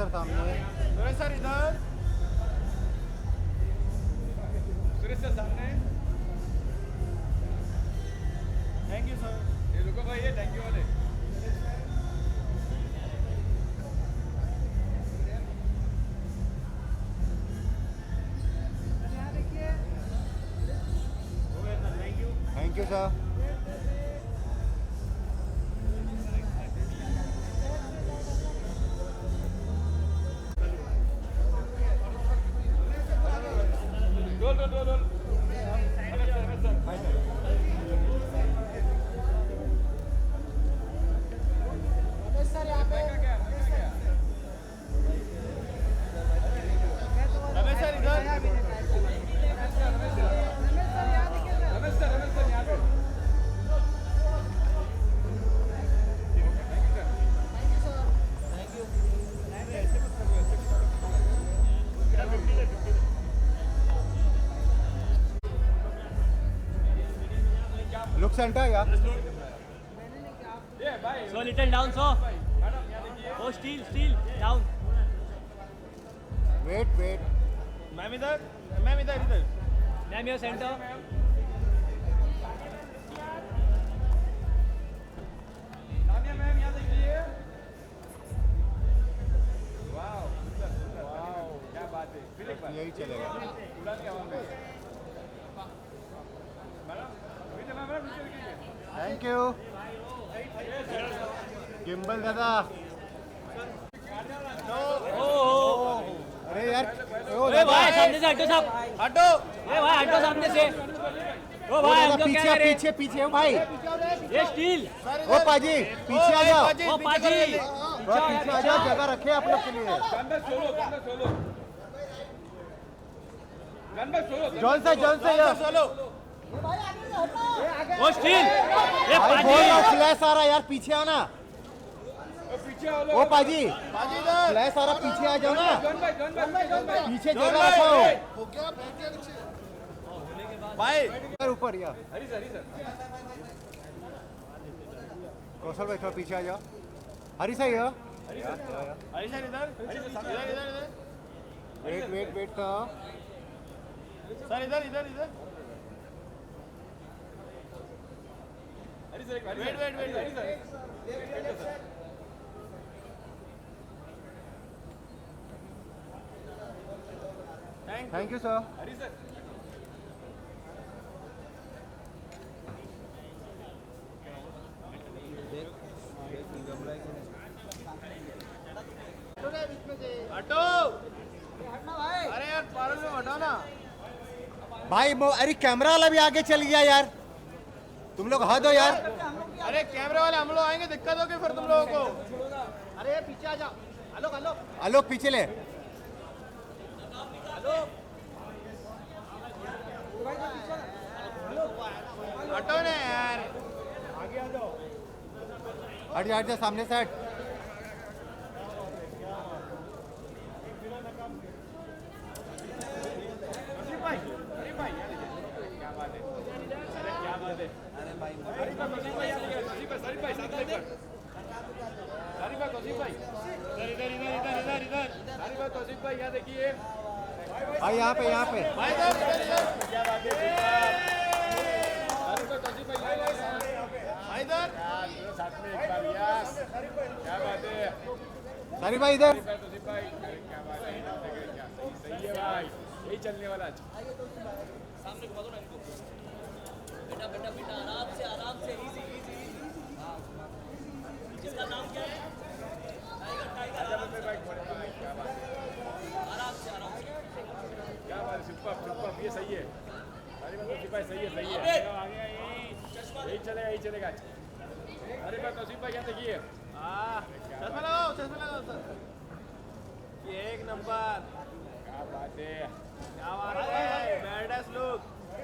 Sir सामने, Suresh sir इधर, Suresh sir सामने। Thank you sir. ये रुको भाई, ये थैंक यू वाले। Thank you sir. Roll roll roll roll. Ramesh sir इधर। रमेश सर यहाँ पे। लुक सेंटर या ये भाई। So little down, so. Madam यहाँ देखिए। Oh, still down. Wait wait. Ma'am इधर, मैम इधर इधर। Ma'am, your center. Tania ma'am यहाँ देखिए। वाव, सुंदर सुंदर। वाव, क्या बात है। फिर एक बार। यही चलेगा। उड़ान की हवा में। मैडम, नीचे मैडम नीचे देखिए। थैंक यू गिम्बल दादा। अरे यार, ओ ए भाई सामने से हटो साहब। हटो। ए भाई हटो सामने से। ओ भाई हम तो पीछे क्या करे? पीछे पीछे हो भाई। ये स्टील। ओ पाजी पीछे आ जाओ। ओ पाजी। ओ पीछे आ जाओ, जगह रखे आप लोग के लिए। गन में सोलो, गन में सोलो। गन में सोलो। जॉन से यार। सोलो। ओ स्टील। ए भाई पाजी। बोल रहा हूं, फ्लैश आ रहा है यार, पीछे आओ ना। पीछे आओ लोग। ओ पाजी बाजी इधर। फ्लैश आ रहा, पीछे आ जाओ ना। गन भाई, गन भाई, गन भाई। पीछे जगह रखो। भाई। ऊपर या हरी सर, हरी सर। कौशल भाई थोड़ा पीछे आ जाओ। हरी सही हो। हरी सर इधर। इधर इधर इधर। वेट वेट वेट का। सर इधर इधर इधर। Hari sir, wait wait wait Hari sir. Thank you sir. Hari sir. हटो। अरे यार पागल में हटाओ ना। भाई अरे कैमरा वाला भी आगे चल गया यार, तुम लोग हद हो यार। अरे कैमरे वाले हम लोग आएंगे, दिक्कत होगी फिर तुम लोगों को। अरे पीछे आ जाओ। आलोक आलोक आलोक पीछे ले। आलोक। हटो ना यार। आगे आ जाओ। हट जा, हट जा, सामने से हट। क्या बात है। अरे क्या बात है। अरे भाई तौसीफ भाई यहाँ देखिए। तौसीफ भाई, शरीफ भाई साथ में। शरीफ भाई, तौसीफ भाई इधर इधर इधर इधर इधर इधर। शरीफ भाई, तौसीफ भाई यहाँ देखिए। भाई यहाँ पे भाई इधर इधर इधर। क्या बात है। शरीफ भाई, तौसीफ भाई भाई इधर साथ में एक बार यार। क्या बात है। सारी भाई इधर। शरीफ भाई, तौसीफ भाई क्या बात है। क्या सही है भाई, यही चलने वाला आज। सामने घुमा दो ना इनको। बेटा बेटा बेटा आराम से इजी इजी। जिसका नाम क्या है? Tiger tiger. क्या बात है। आराम से क्या बात है। सुपर सुपर, ये सही है। अरे बात तौसीफ भाई, सही है सही है। आगे यही चलेगा, यही चलेगा। अरे बात तौसीफ भाई यहाँ देखिए। चश्मा लगाओ, चश्मा लगाओ सर। ये एक नंबर। क्या बात है। क्या बात है। Badass look.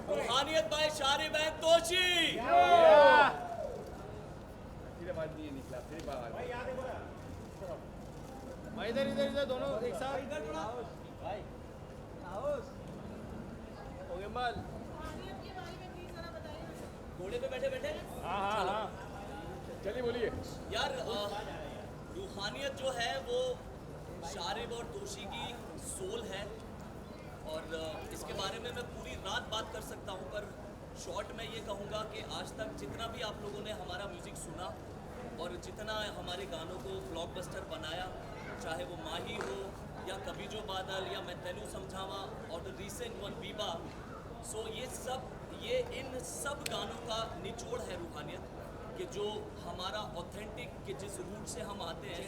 रूहानियत बाय शारी बहन तोशी। फिर बात नहीं निकला, फिर बात। भाई इधर इधर इधर दोनों एक साथ। इधर थोड़ा भाई हो गए मल। घोड़े पे बैठे बैठे। हाँ हाँ हाँ, चलिए बोलिए। यार रूहानियत जो है वो शारिब और तोशी की सोल है और इसके बारे में मैं पूरी रात बात कर सकता हूँ, पर शॉर्ट में ये कहूँगा कि आज तक जितना भी आप लोगों ने हमारा म्यूज़िक सुना और जितना हमारे गानों को ब्लॉकबस्टर बनाया, चाहे वो माही हो या कभी जो बादल या मैं तेनू समझावा और द रिसेंट वन बीबा, सो ये इन सब गानों का निचोड़ है रूहानियत कि जो हमारा ऑथेंटिक कि जिस रूट से हम आते हैं,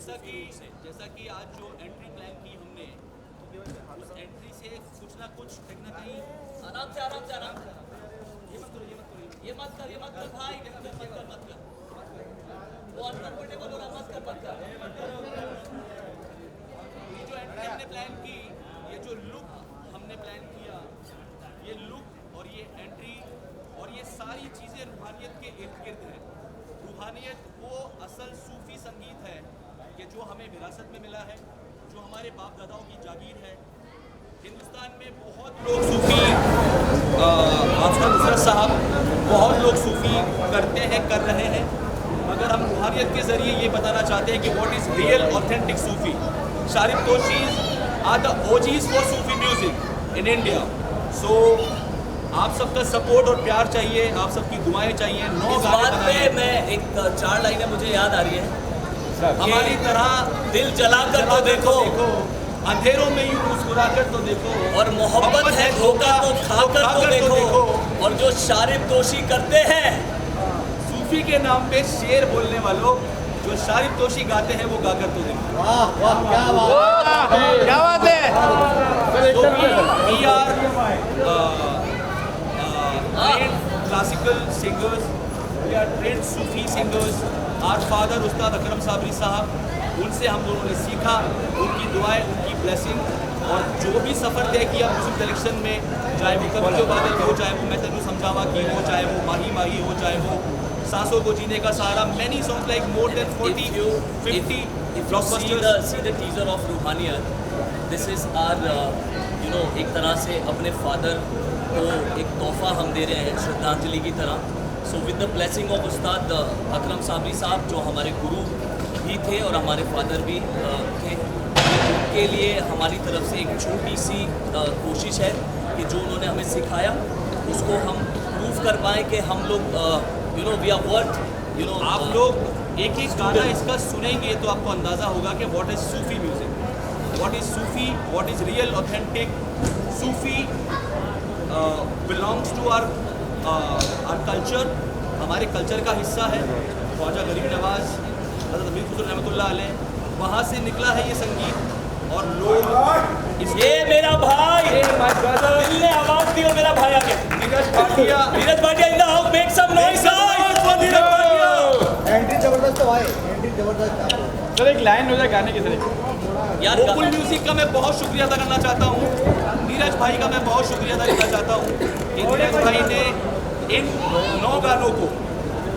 जैसा कि आज जो एंट्री प्लान की हमने, उस एंट्री से कुछ ना कहीं आराम से ये मत कर भाई, मत कर वो अनकंफर्टेबल हो रहा, मत कर ये जो एंट्री हमने प्लान की, ये जो लुक हमने प्लान किया, ये लुक और ये एंट्री और ये सारी चीज़ें रूहानियत के इर्द गिर्द हैं। रूहानियत वो असल सूफी संगीत है कि जो हमें विरासत में मिला है, जो हमारे बाप दादाओं की जागीर है। हिंदुस्तान में बहुत लोग सूफी, आफताब नुसरत साहब, बहुत लोग सूफी करते हैं, कर रहे हैं, मगर हम रूहानियत के ज़रिए ये बताना चाहते हैं कि what is real authentic Sufi. Sharib Toshi are the OGs for Sufi music in India. So आप सबका सपोर्ट और प्यार चाहिए, आप सबकी दुआएं चाहिए। 9 इस बात पे मैं एक 4 लाइनें मुझे याद आ रही है, हमारी तरह दिल जलाकर तो देखो, अंधेरों में यूं मुस्कुराकर तो देखो, और मोहब्बत है धोखा तो खाकर तो देखो, और जो शारिब तोशी करते हैं, सूफी के नाम पे शेर बोलने वालों, जो शारिब तोशी गाते हैं वो गाकर तो देखो। वाह वाह क्या बात है। So we are trained classical singers, we are trained Sufi singers. Our father उस्ताद अकरम साबरी साहब, उनसे हम लोगों ने सीखा, उनकी दुआएं, उनकी ब्लेसिंग, और जो भी सफ़र तय किया म्यूजिक डायरेक्शन में, चाहे वो कभी जो बादल हो, चाहे वो मैं तेनू समझावा की हो, चाहे वो माही माही हो, चाहे वो सांसों को जीने का सहारा, many songs like more than 40, 50 blockbusters. see the teaser of रूहानियत, this is our एक तरह से अपने फादर को एक तोहफा हम दे रहे हैं श्रद्धांजलि की तरह। So with the blessing of उस्ताद अकरम साबरी साहब, जो हमारे गुरु भी थे और हमारे फादर भी थे, उनके लिए हमारी तरफ से एक छोटी सी कोशिश है कि जो उन्होंने हमें सिखाया उसको हम प्रूव कर पाएँ कि हम लोग वी आर वर्थ आप लोग एक एक गाना इसका सुनेंगे तो आपको अंदाज़ा होगा कि what is Sufi music, what is Sufi, what is real authentic Sufi belongs to our culture, हमारे कल्चर का हिस्सा है। ख्वाजा गरीब नवाज, हज़रत अमीर खुसरो रहमतुल्लाह अलैह, वहाँ से निकला है ये संगीत, और लोग ये मेरा भाई, दिल ने आवाज दी और मेरा भाई आ गया। Neeraj Bhatia in the house, make some noise for Neeraj Bhatia. Entry जबरदस्त है भाई, एंट्री जबरदस्त। सर एक लाइन हो जाए गाने की सर। यार ओपुल म्यूजिक का मैं बहुत शुक्रिया अदा करना चाहता हूँ, नीरज भाई का मैं बहुत शुक्रिया अदा करना चाहता हूँ कि नीरज भाई ने इन 9 गानों को,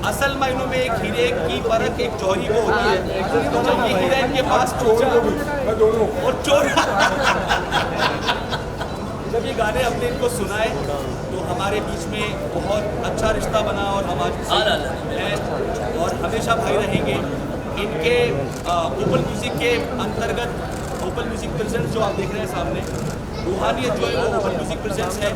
असल मायनों में एक हीरे की परख एक जौहरी को होती है, तो जब ये हीरा इनके पास पहुंचा और चोर जब ये गाने अपने इनको सुनाए तो हमारे बीच में बहुत अच्छा रिश्ता बना, और हम आज हैं और हमेशा भाई रहेंगे। इनके ओपन म्यूज़िक के अंतर्गत ओपन म्यूज़िक प्रेजेंस जो आप देख रहे हैं सामने, रूहानियत जो है वो ओपन म्यूज़िक प्रेजेंस है।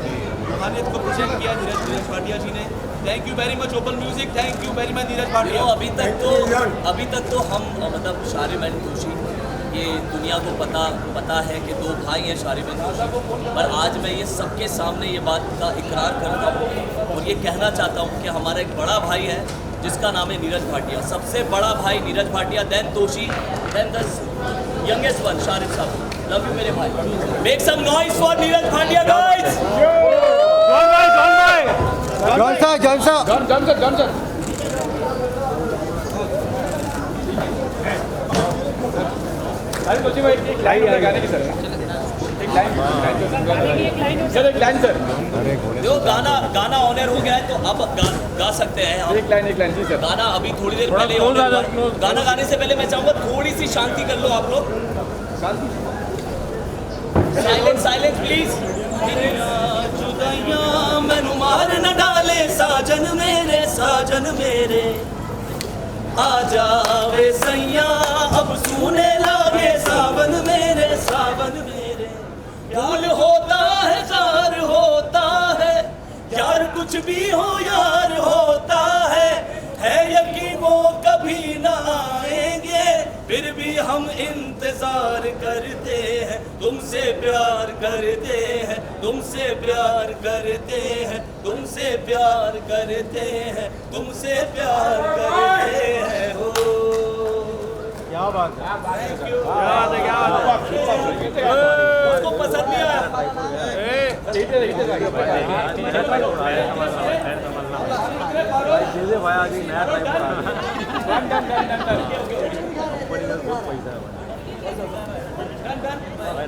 रूहानियत को प्रेजेंट किया नीरज भाटिया जी ने। Thank you very much open music, thank you very much Neeraj Bhatia. अभी तक तो हम मतलब शारिब एंड तोशी, ये दुनिया को पता है कि 2 भाई हैं शारिब एंड तोशी, पर आज मैं ये सबके सामने ये बात का इकरार करता हूँ और ये कहना चाहता हूँ कि हमारा एक बड़ा भाई है जिसका नाम है नीरज भाटिया। सबसे बड़ा भाई Neeraj Bhatia, then Toshi, then the youngest one Sharib sahab. Love you मेरे भाई। Make some noise for Neeraj Bhatia guys. Johnson अरे तोशी भाई एक लाइन हो जाए गाने की सर। एक लाइन सर, एक लाइन सर। जो गाना ऑनर हो गया है तो अब गा सकते हैं हम। एक लाइन जी सर। गाना अभी थोड़ी देर पहले on air हुआ। गाना गाने से पहले मैं चाहूँगा थोड़ी सी शांति कर लो आप लोग। Silence please. मैनू मार न डाले साजन मेरे आ जावे सैया अब सूने लागे सावन मेरे फूल होता है जार होता है यार कुछ भी हो यार होता है यकीन वो कभी ना आएंगे फिर भी हम इंतजार करते हैं तुमसे प्यार करते हैं तुमसे प्यार करते हैं तुमसे प्यार करते हैं तुमसे प्यार करते हैं हो क्या बात है, थैंक यू क्या बात है उसको पसंद नहीं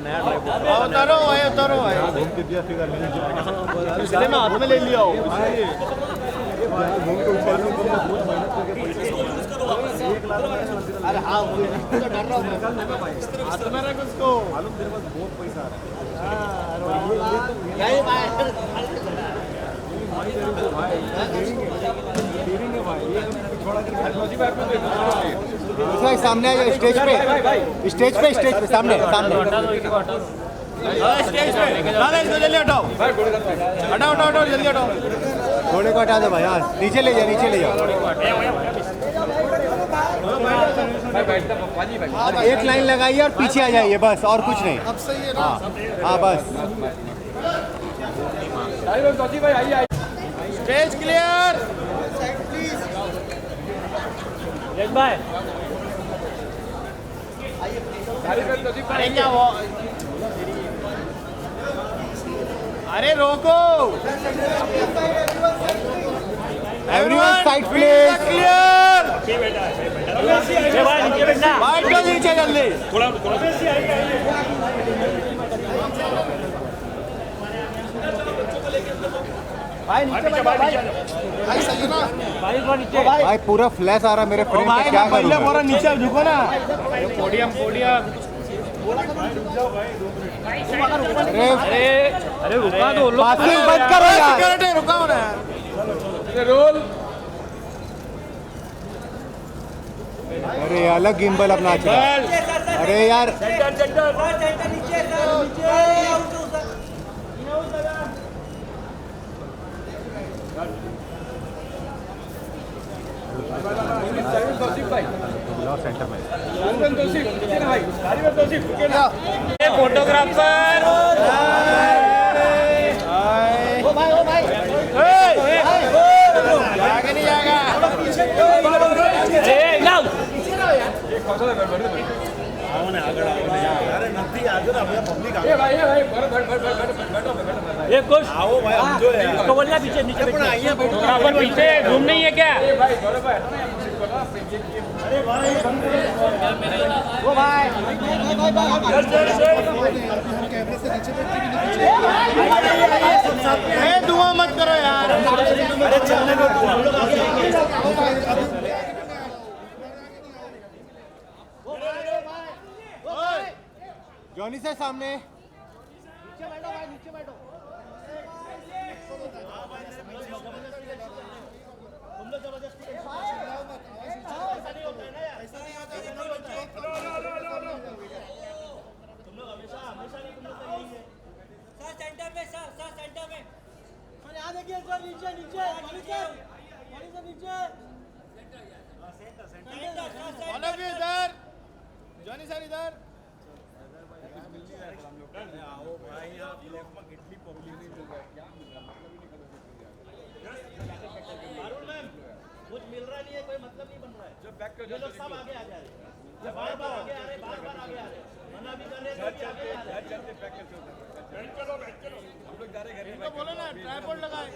आया उतारो भाई इसलिए मैं हाथ में ले लिया हूँ। अरे हाँ डर रहा हूँ हाथ में रख उसको मालूम तेरे पास बहुत पैसा आ रहा सामने आइए स्टेज पे सामने स्टेज पे जल्दी हटाओ जल्दी हटाओ घोड़े को हटा दो भाई। हाँ नीचे ले जाओ अब एक लाइन लगाइए और पीछे आ जाइए बस और कुछ नहीं। अब सही है ना? हाँ बस स्टेज क्लियर भाई। अरे क्या वो अरे रोको everyone side please clear white को नीचे जल्दी थोड़ा भाई नीचे भाई सही है ना भाई पूरा फ्लैश आ रहा मेरे फ्रेम पे क्या करूं पूरा नीचे झुको ना पोडियम अरे रुका दो पासिंग बंद करो यार रुका ना रोल अरे अलग गिम्बल अपना अरे यार सेंटर में फोटोग्राफर आगे नहीं जाएगा ये कुछ आओ भाई हम जो है तो बोलना पीछे नीचे फोटोग्राफर पीछे घूम नहीं है क्या वो भाई दुआ मत करो यार जॉनी से सामने नीचे बैठो भाई नीचे बैठो तुम लोग जबरदस्ती ऐसा नहीं होता है ना यार ऐसा नहीं होता है तुम लोग हमेशा नहीं तुम लोग यही है सर सेंटर में सर सेंटर में सर यहां देखिए सर नीचे पानी से नीचे सेंटर ऑल ऑफ यू इधर जॉनी सर इधर आओ भाई आप लेफ्ट में कितनी पब्लिक नहीं मिल रहा है क्या कुछ मिल रहा नहीं है कोई मतलब नहीं बन रहा है जब बैक कर लोग सब आगे आ जा रहे हैं बार-बार आगे आ रहे हैं बार-बार आगे आ रहे हैं मना भी कर रहे हैं चलते बैक कर चलो हम लोग जा रहे घर में बोलो ना ट्राइपॉड लगाए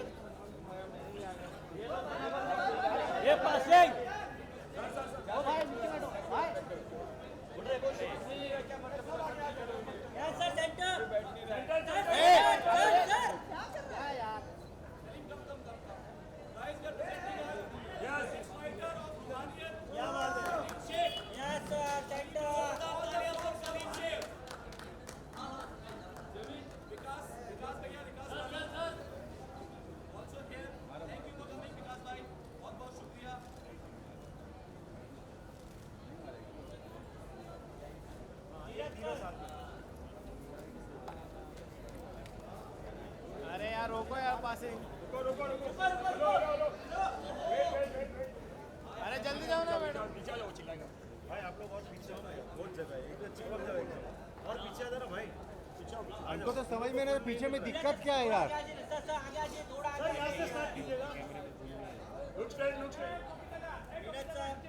ये पासिंग जाओ भाई नीचे बैठो भाई उठ रहे कोशिश क्या मतलब यस सर सेंटर क्या यार क्या बात है यस सर सेंटर वहाँ से अरे जल्दी जाओ ना मैडम पीछे जाओ चिल्लाएगा भाई आप लोग और पीछे हो ना बहुत जगह है एक चिपक जाओ और पीछे आ जाना भाई हमको तो समझ में नहीं पीछे में दिक्कत क्या है यार सर यहाँ से स्टार्ट कीजिएगा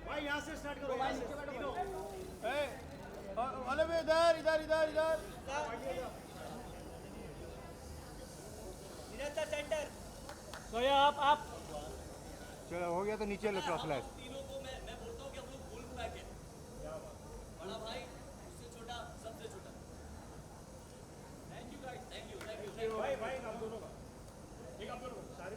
भाई यहाँ से स्टार्ट करो यहाँ से तीनों अरे इधर इधर इधर इधर सेंटर तो ये आप चलो हो गया तो नीचे लो फ्लैश तीनों को मैं बोलता हूँ कि हम लोग फुल पैक है बड़ा भाई उससे छोटा सबसे छोटा thank you guys thank you भाई भाई आप दोनों का ठीक आप दोनों सारे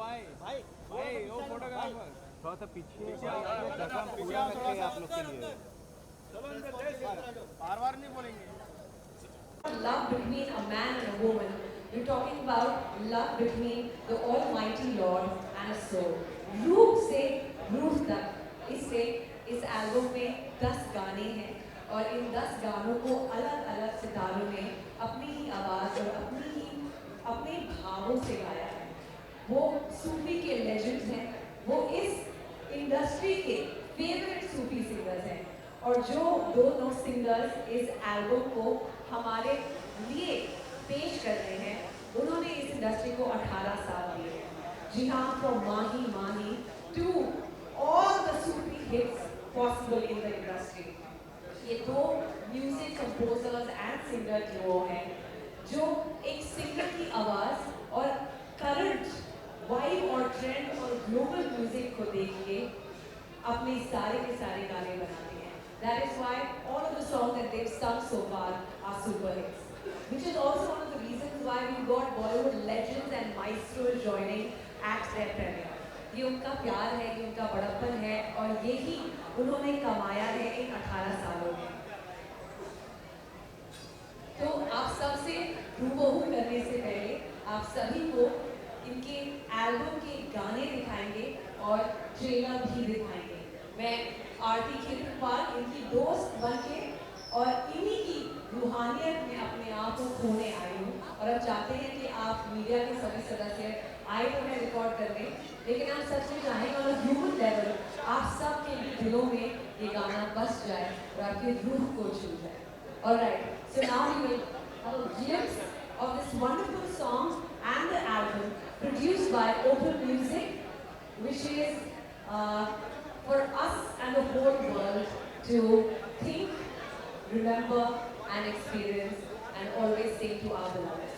भाई वो फोटोग्राफर थोड़ा सा पीछे जगह पूरा रखे आप लोग के लिए बार बार नहीं बोलेंगे Love between a man and a woman. We're talking about love between the Almighty Lord and a soul. रूह से रूह तक इससे इस एल्बम में 10 गाने हैं और इन 10 गानों को अलग अलग सितारों ने अपनी ही आवाज़ और अपने भावों से गाया है। वो सूफी के लेजेंड्स हैं, वो इस इंडस्ट्री के फेवरेट सूफी सिंगर्स हैं और जो दोनों सिंगर्स इस एल्बम को हमारे लिए पेश कर रहे हैं उन्होंने इस इंडस्ट्री को 18 साल दिए हैं। जी हाँ, from Mahi Mahi to all the Sufi hits possible in the industry. ये दो music composers and singer duo हैं जो एक सिंगर की आवाज़ और करंट वाइब और ट्रेंड और ग्लोबल म्यूजिक को देख के अपने सारे के सारे गाने बनाते हैं। That is why all of the songs that they've sung so far are super hits. Which is also one of the reasons why we got Bollywood legends and maestros joining at their premiere. ये उनका प्यार है, ये उनका बड़प्पन है और यही उन्होंने कमाया है इन 18 सालों में। तो आप सबसे रूबरू करने से पहले आप सभी को इनके एल्बम के गाने दिखाएंगे और ट्रेलर भी दिखाएंगे। मैं आरती खिलपाल इनकी दोस्त बनके और इन्हीं की रूहानियत में अपने आप को खोने आई हूँ और अब चाहते हैं कि आप मीडिया के सभी सदस्य आए तो मैं रिकॉर्ड कर दें, लेकिन आप सच में चाहेंगे और ह्यूमन लेवल आप सब के दिलों में ये गाना बस जाए और आपकी रूह को छू जाए। Alright, so now we will have a glimpse of this wonderful song and the album produced by Opal Music, which is for us and the whole world to think, remember and experience and always sing to our beloved.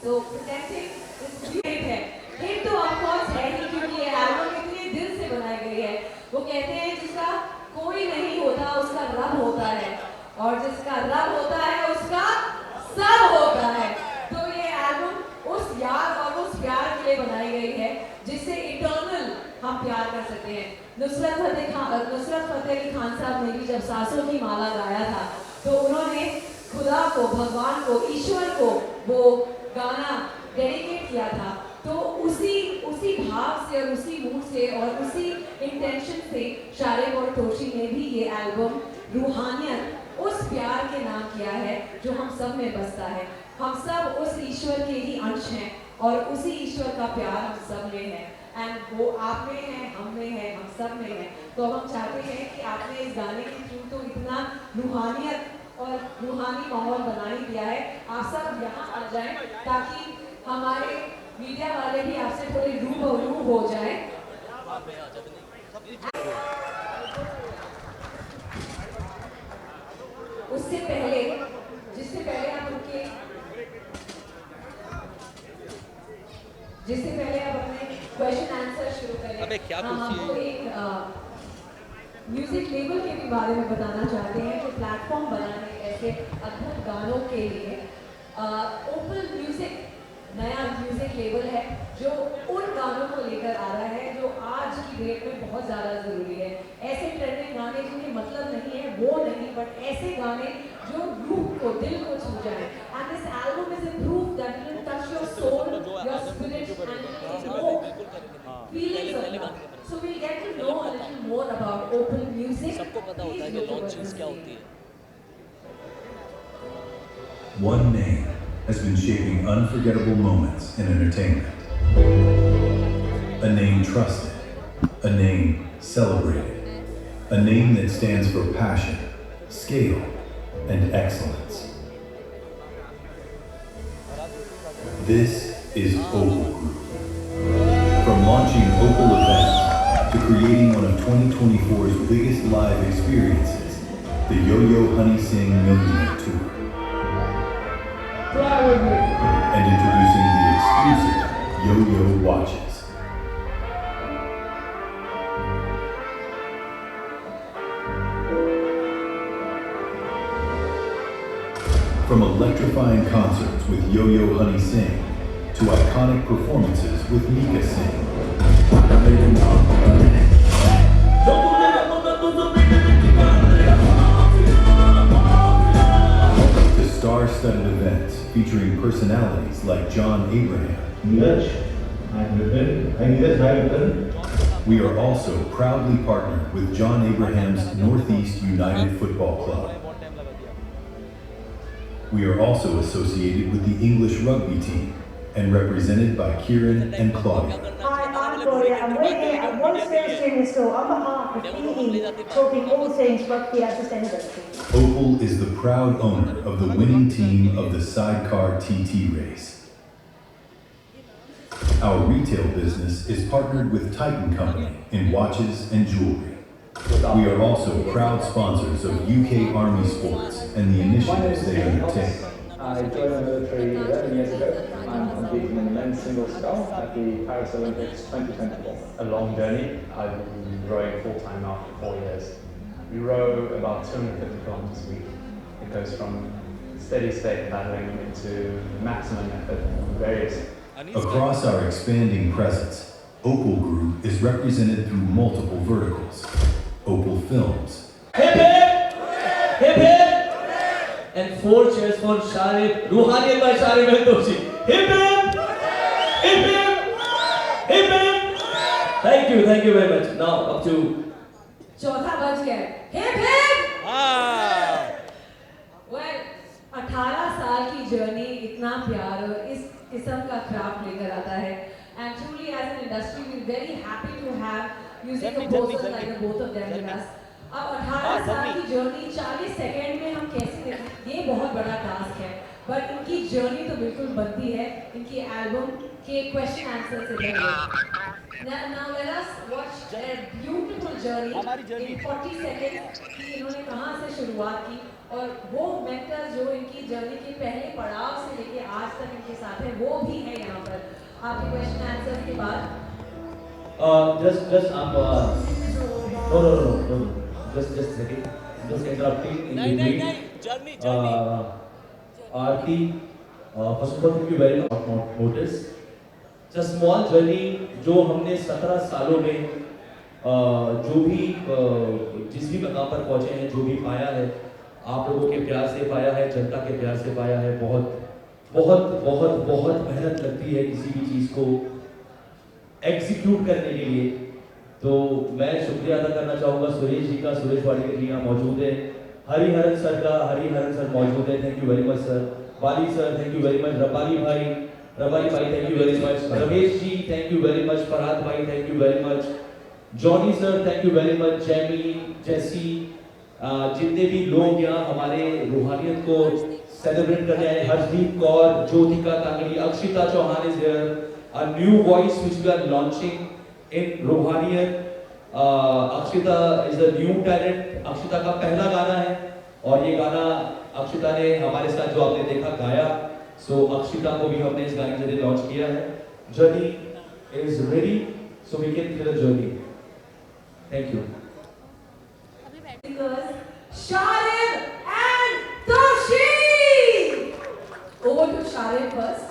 So presenting this beautiful है, hit तो of course है ही क्योंकि ये album इतने दिल से बनाई गई है। वो कहते हैं जिसका कोई नहीं होता उसका रब होता है और जिसका रब होता है उसका सब होता है। तो ये एल्बम उस याद और उस प्यार के लिए बनाई गई है जिससे इटर्नल हम प्यार कर सकते हैं। नुसरत फतेह अली खान साहब ने भी जब सांसों की माला गाया था तो उन्होंने खुदा को, भगवान को, ईश्वर को वो गाना डेडिकेट किया था। तो उसी भाव से और उसी मूड से और उसी इंटेंशन से शारे और तोशी ने भी ये एल्बम रूहानियत उस प्यार के नाम किया है जो हम सब में बसता है। हम सब उस ईश्वर के ही अंश हैं और उसी ईश्वर का प्यार हम सब में है एंड वो आप में है, हम में है, हम सब में है। तो अब हम चाहते हैं कि आपने इस गाने के थ्रू तो इतना रूहानियत और रूहानी माहौल बना ही दिया है। आप सब यहाँ आ जाएं ताकि हमारे मीडिया वाले भी आपसे थोड़े रूबरू हो जाएं। उससे पहले आप अपने क्वेश्चन आंसर शुरू करें। अबे क्या पूछिए? हमको एक म्यूजिक लेबल के भी बारे में बताना चाहते हैं जो प्लेटफॉर्म बनाने ऐसे अद्भुत गानों के लिए ओपल म्यूजिक नया म्यूजिक लेबल है जो उन गानों को लेकर आ रहा है जो आज की डेट में बहुत ज़्यादा ज़रूरी है। ऐसे ट्रेंडिंग गाने जिनके मतलब नहीं है वो नहीं, बट ऐसे गाने जो रूह को, दिल को छू जाए। And this album is a proof that it will touch your soul, your spirit and feelings of love. So we get to know a little more about open music. सबको पता होता है कि लॉन्च चीज़ क्या होती है। one name has been shaping unforgettable moments in entertainment. A name trusted, a name celebrated, a name that stands for passion, scale, and excellence. This is Opal Group. From launching Opal events to creating one of 2024's biggest live experiences, the Yo-Yo Honey Singh Millionaire Tour. And introducing the exclusive Yo-Yo watches. From electrifying concerts with Yo-Yo Honey Singh to iconic performances with Mika Singh. To star-studded events featuring personalities like John Abraham. We are also proudly partnered with John Abraham's Northeast United Football Club. We are also associated with the English rugby team and represented by Kieran and Claudia. Hi, I'm Claudia. I'm waiting at One Spare Streaming Store on behalf of PE, talking all things rugby and sustainability. Opal is the proud owner of the winning team of the Sidecar TT race. Our retail business is partnered with Titan Company in watches and jewelry. We are also proud sponsors of UK Army Sports and the initiatives they undertake. I joined the military 11 years ago. I'm competing in the men's single scull at the Paris Olympics 2024. A long journey. I've been rowing full-time now for 4 years. We row about 250 kilometers a week. It goes from steady state paddling into maximum effort on various. Across our expanding presence, Opal Group is represented through multiple verticals. Opal Films. Hip hip! Hip hip! And 4 cheers for Sharif, Ruhaniyat by Sharif Al-Doshi. Hip hip! Hip hip! Hip hip! Thank you very much. Now up to चौथा बज गया hip hip well 18 साल की journey इतना प्यार और इस किस्म का क्राफ्ट लेकर आता है and truly as an industry we're very happy to have music composers like the both of them with us. अब 18 साल की जर्नी 40 सेकंड में हम कैसे देखें ये बहुत बड़ा टास्क है बट इनकी जर्नी तो बिल्कुल बनती है इनकी एल्बम के क्वेश्चन आंसर से पहले now let us watch a beautiful journey in 40 seconds कि इन्होंने कहाँ से शुरुआत की और वो मेंटर जो इनकी जर्नी के पहले पड़ाव से लेके आज तक इनके साथ है वो भी है यहाँ पर आपके क्वेश्चन आंसर के बाद just no just a second just interrupting in between journey Aarti first of all thank you very much notice just small journey जो हमने 17 सालों में जो भी जिस भी मकाम पर पहुंचे हैं जो भी पाया है आप लोगों के प्यार से पाया है जनता के प्यार से पाया है बहुत मेहनत लगती है किसी भी चीज़ को एग्जीक्यूट करने के लिए तो मैं शुक्रिया अदा करना चाहूँगा सुरेश जी का सुरेश वाडकर जी यहाँ मौजूद है हरिहरन सर मौजूद है thank you very much sir Bali sir thank you very much Rabali भाई thank you very much Ramesh ji thank you very much Farhad भाई thank you very much Johnny sir thank you very much Jamie जैसी जितने भी लोग यहाँ हमारे रूहानियत को सेलिब्रेट करने आए Harshdeep Kaur Jyotika Kangri Akshita Chauhan is here a new voice which we are launching in Ruhaniyat. Akshita is a new talent. Akshita का पहला गाना है और ये गाना अक्षिता ने हमारे साथ जो आपने देखा गाया so अक्षिता को भी हमने इस गाने के लिए लॉन्च किया है Journey is ready so we can feel the journey. Thank you. Sharif and Doshi. Over to Sharif first.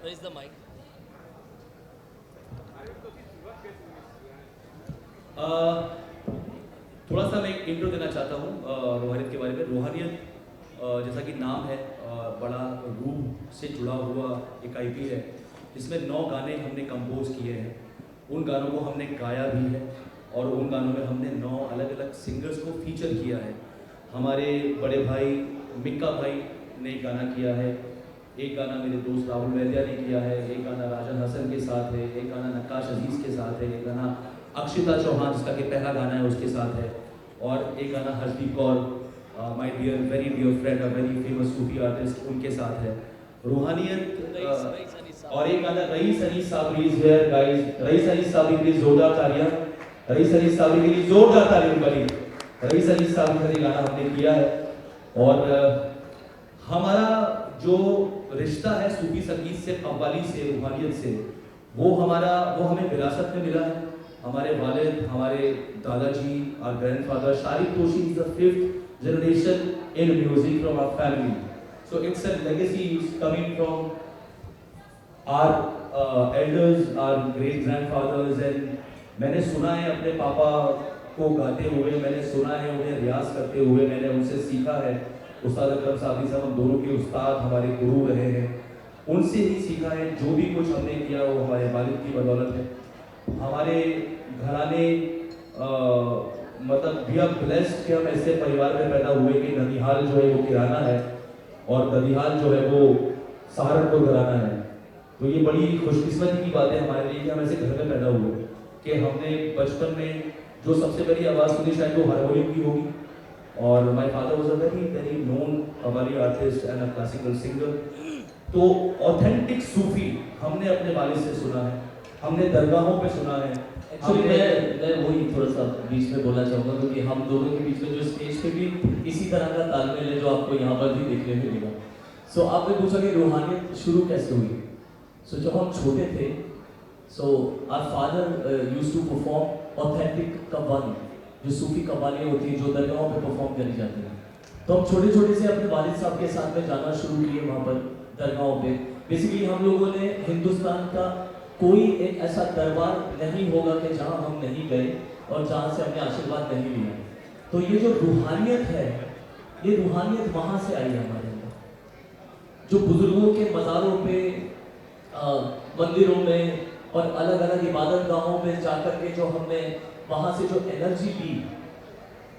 Where is the mic? थोड़ा सा मैं एक इंट्रो देना चाहता हूँ रूहानियत के बारे में रूहानियत जैसा कि नाम है बड़ा रूह से जुड़ा हुआ एक आईपी है जिसमें 9 गाने हमने कंपोज किए हैं उन गानों को हमने गाया भी है और उन गानों में हमने 9 अलग अलग सिंगर्स को फीचर किया है हमारे बड़े भाई मिक्का भाई ने गाना किया है, एक गाना मेरे दोस्त राहुल वैद्या ने किया है, एक गाना राजन हसन के साथ है, एक गाना नक्काश अजीज़ के साथ है, एक गाना अक्षिता चौहान जिसका कि पहला गाना है उसके साथ है, और एक गाना Harshdeep Kaur my dear very dear friend a very famous Sufi artist उनके साथ है। रूहानियत और एक गाना Rais Anis Sabri is here guys, Rais Anis Sabri के लिए जोरदार तालियां, रईस अनीस साबरी के लिए जोरदार तालियां बनी। रईस अनीस साबरी का ये गाना हमने किया है। और हमारा जो रिश्ता है सूफी संगीत से, कव्वाली से, रूहानियत से, वो हमें विरासत में मिला है। हमारे वालिद, हमारे दादाजी, our grandfather Sharif Toshi is the 5th generation in music from our family. So it's a legacy coming from our elders, our great grandfathers, and मैंने सुना है अपने पापा को गाते हुए, मैंने सुना है उन्हें रियाज करते हुए, मैंने उनसे सीखा है। उस्ताद अकरम साहब हम दोनों के उस्ताद, हमारे गुरु रहे हैं, उनसे ही सीखा है। जो भी कुछ हमने किया वो हमारे वालिद की बदौलत है। हमारे घराने मतलब वी आर ब्लेस्ड कि हम ऐसे परिवार में पैदा हुए कि ननिहाल जो है वो किराना है और ददिहाल जो है वो सहारनपुर घराना है। तो ये बड़ी खुशकिस्मती की बात है हमारे लिए कि हम ऐसे घर में पैदा हुए कि हमने बचपन में जो सबसे बड़ी आवाज़ सुनी शायद वो हारमोनियम की होगी। और my father was a very very known qawwali artist and a classical singer. तो ऑथेंटिक सूफी हमने अपने वालिद से सुना है, हमने दरगाहों पे सुना है। एक्चुअली मैं वही थोड़ा सा बीच में बोलना चाहूँगा क्योंकि हम दोनों के बीच में जो स्टेज पे भी इसी तरह का तालमेल है जो आपको यहाँ पर भी देखने को मिलेगा। सो आपने पूछा कि रूहानियत शुरू कैसे हुई। सो जब हम छोटे थे, so our father used to perform authentic qawwali, जो सूफी कव्वाली होती है जो दरगाहों पे परफॉर्म करी जाती है। तो हम छोटे छोटे से अपने वालिद साहब के साथ में जाना शुरू किए वहाँ पर दरगाहों पे। बेसिकली हम लोगों ने हिंदुस्तान का कोई एक ऐसा दरबार नहीं होगा कि जहाँ हम नहीं गए और जहाँ से हमने आशीर्वाद नहीं लिया। तो ये जो रूहानियत है, ये रूहानियत वहाँ से आई हमारे अंदर, जो बुजुर्गों के मज़ारों पे, मंदिरों में और अलग अलग इबादत गाहों में जाकर के जो हमने वहाँ से जो एनर्जी ली,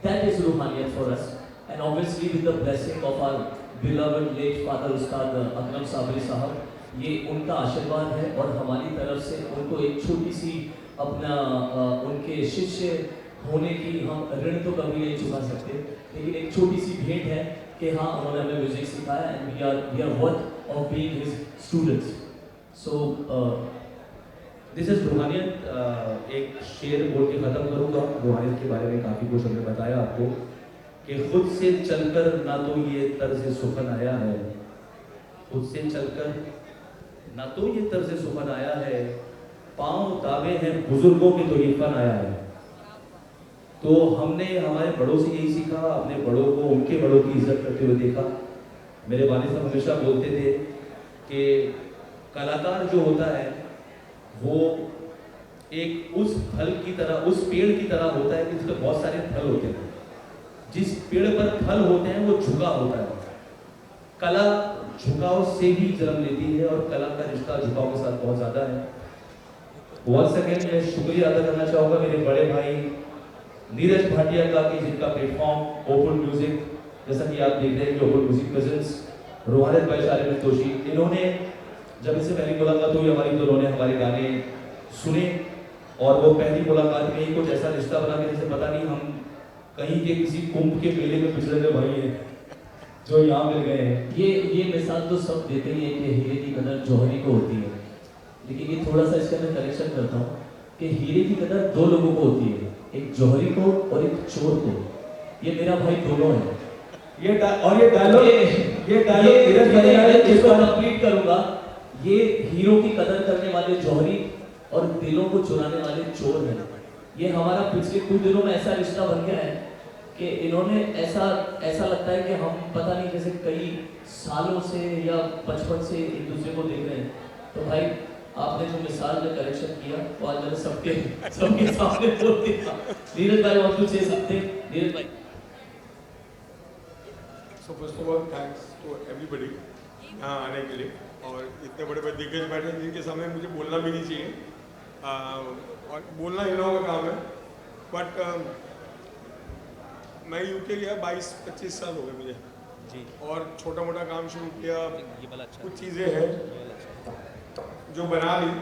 that is Roohaniyat for us. And obviously with the blessing of our beloved late father Ustad Akram Sabri साहब, ये उनका आशीर्वाद है और हमारी तरफ से उनको एक छोटी सी अपना उनके शिष्य होने की हम ऋण तो कभी नहीं चुका सकते, लेकिन एक छोटी सी भेंट है कि हाँ उन्होंने हमें म्यूजिक सिखाया and we are worth of being his students. So this is Roohaniyat. एक शेर बोल के ख़त्म करूँगा। रूहानियत के बारे में काफ़ी कुछ हमने बताया आपको कि खुद से चलकर ना तो ये तर्ज सुखन आया है, खुद से चलकर ना तो ये तर्ज सुखन आया है, पाँव दावे हैं बुजुर्गों के तो ये फन आया है। तो हमने हमारे बड़ों से यही सीखा, अपने बड़ों को उनके बड़ों की इज्जत करते हुए देखा। मेरे वालिद साहब हमेशा बोलते थे कि कलाकार जो होता है वो एक उस फल की तरह, उस पेड़ की तरह होता है कि जिसमें बहुत सारे फल होते हैं। जिस पेड़ पर फल होते हैं वो झुका होता है। कला झुकाव से ही जन्म लेती है और कला का रिश्ता झुकाव के साथ बहुत ज़्यादा है। वंस अगेन मैं शुक्रिया अदा करना चाहूँगा मेरे बड़े भाई नीरज भाटिया का कि जिनका प्लेटफॉर्म ओपन म्यूजिक, जैसा कि आप देख रहे हैं कि ओपन म्यूजिक प्रेजेंस रूहानियत भाई शारिफ तोशी, इन्होंने जब इससे पहली मुलाकात हुई हमारी तो उन्होंने हमारे गाने सुने और वो पहली मुलाकात में ही कुछ ऐसा रिश्ता बना के जैसे पता नहीं हम कहीं के किसी कुंभ के मेले में पिछड़े हुए भाई हैं जो यहाँ मिल गए हैं। ये मिसाल तो सब देते ही है कि हीरे की कदर जौहरी को होती है, लेकिन ये थोड़ा सा इसका मैं करेक्शन करता हूँ कि हीरे की कदर दो लोगों को होती है, एक जौहरी को और एक चोर को। ये मेरा भाई दोनों है। ये डायलॉग इसको कंप्लीट करूंगा। ये हीरो की कदर करने वाले जौहरी और दिलों को चुराने वाले चोर हैं। ये हमारा पिछले कुछ दिनों में ऐसा रिश्ता बन गया है कि इन्होंने ऐसा लगता है कि हम पता नहीं जैसे कई सालों से या बचपन से एक दूसरे को देख रहे हैं। तो भाई आपने जो मिसाल में करेक्शन किया वो आज मैंने सबके सामने बोल दिया। नीरज भाई want to say something. Neeraj भाई। So first of all thanks to everybody यहाँ आने के लिए, और इतने बड़े बड़े दिग्गज बैठे जिनके सामने मुझे बोलना भी नहीं चाहिए और बोलना इन लोगों का काम है। बट मैं यूके गया 22-25 साल हो गए मुझे और छोटा मोटा काम शुरू किया, ये वाला अच्छा कुछ चीज़ें हैं जो बना ली,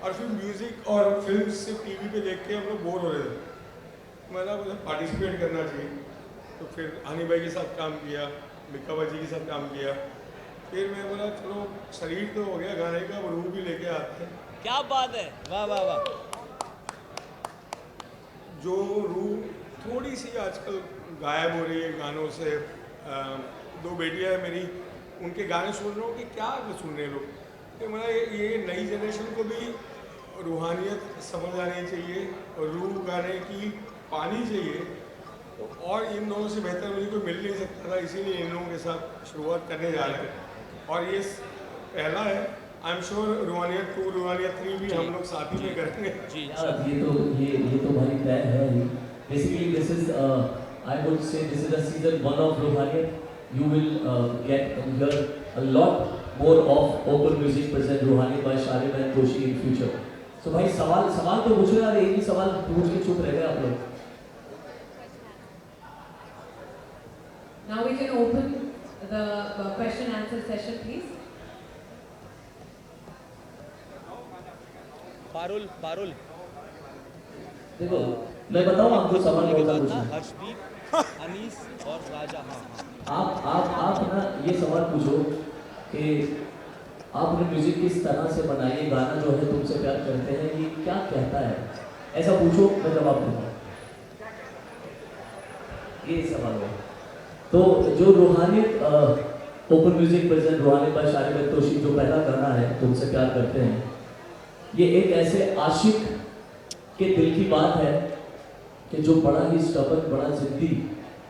और फिर म्यूज़िक और फिल्म सिर्फ टीवी पे देख के हम लोग बोर हो रहे थे, मुझे पार्टिसिपेट करना चाहिए। तो फिर हनी भाई के साथ काम किया, मिक्का बाजी के साथ काम किया, फिर मैं बोला चलो शरीर तो हो गया गाने का, वो रूह भी लेके आते हैं। क्या बात है, वाह वाह वाह। जो रूह थोड़ी सी आजकल गायब हो रही है गानों से, दो बेटियां है मेरी, उनके गाने सुन रहा हूँ कि क्या सुन रहे हैं लोग, तो मैं ये नई जनरेशन को भी रूहानियत समझ आनी चाहिए और रूह गाने की पानी चाहिए, तो और इन दोनों से बेहतर मुझे कोई मिल नहीं सकता था, इसीलिए इन लोगों के साथ शुरुआत करने जा रहे हैं। और ये पहला है, आई एम श्योर रूहानियत 2, रूहानियत 3 भी हम लोग साथ ही में करेंगे। जी ये तो भाई तय है ही। Basically this is I would say this is a season 1 of Ruhaniyat. You will get and hear a lot more of open music present Ruhaniyat by Shalim and Toshi in future. So भाई सवाल तो पूछो यार, एक ही सवाल पूछ के चुप रह गए आप लोग। Now we can open the question answer session, please. Parul देखो मैं बताऊं आपको सवाल कौन सा पूछना है। हर्षदीप, अनीस और राजा। आप ना ये सवाल पूछो कि आपने म्यूजिक किस तरह से बनाई, ये गाना जो है तुमसे प्यार करते हैं ये क्या कहता है, ऐसा पूछो, मैं जवाब दूंगा। ये सवाल है। तो जो Roohaniyat open music present Roohaniyat by Shalim and Toshi, जो पहला गाना है तुमसे प्यार करते हैं, ये एक ऐसे आशिक के दिल की बात है कि जो बड़ा ही स्टबर्न, बड़ा जिद्दी,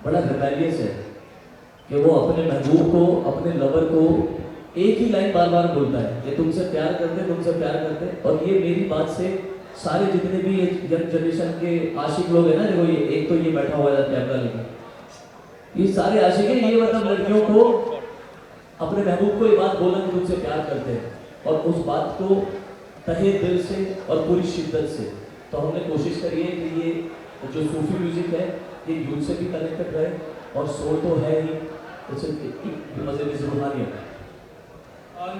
बड़ा रिबेलियस है, कि वो अपने महबूब को, अपने लवर को एक ही लाइन बार बार बोलता है, ये तुमसे प्यार करते, तुमसे प्यार करते। और ये मेरी बात से सारे जितने भी ये यंग जनरेशन के आशिक लोग हैं ना, देखो ये एक तो ये बैठा हुआ है कैमरा लेके, ये सारे आशिक हैं, ये मतलब लड़कियों को, अपने महबूब को ये बात बोलना कि तुमसे प्यार करते हैं, और उस बात को तहे दिल से और पूरी शिद्दत से। तो हमने कोशिश करी है कि ये जो सूफी म्यूजिक है ये यूथ से भी कनेक्टेड रहे, और सोल तो है ही, मजे में रूहानियत।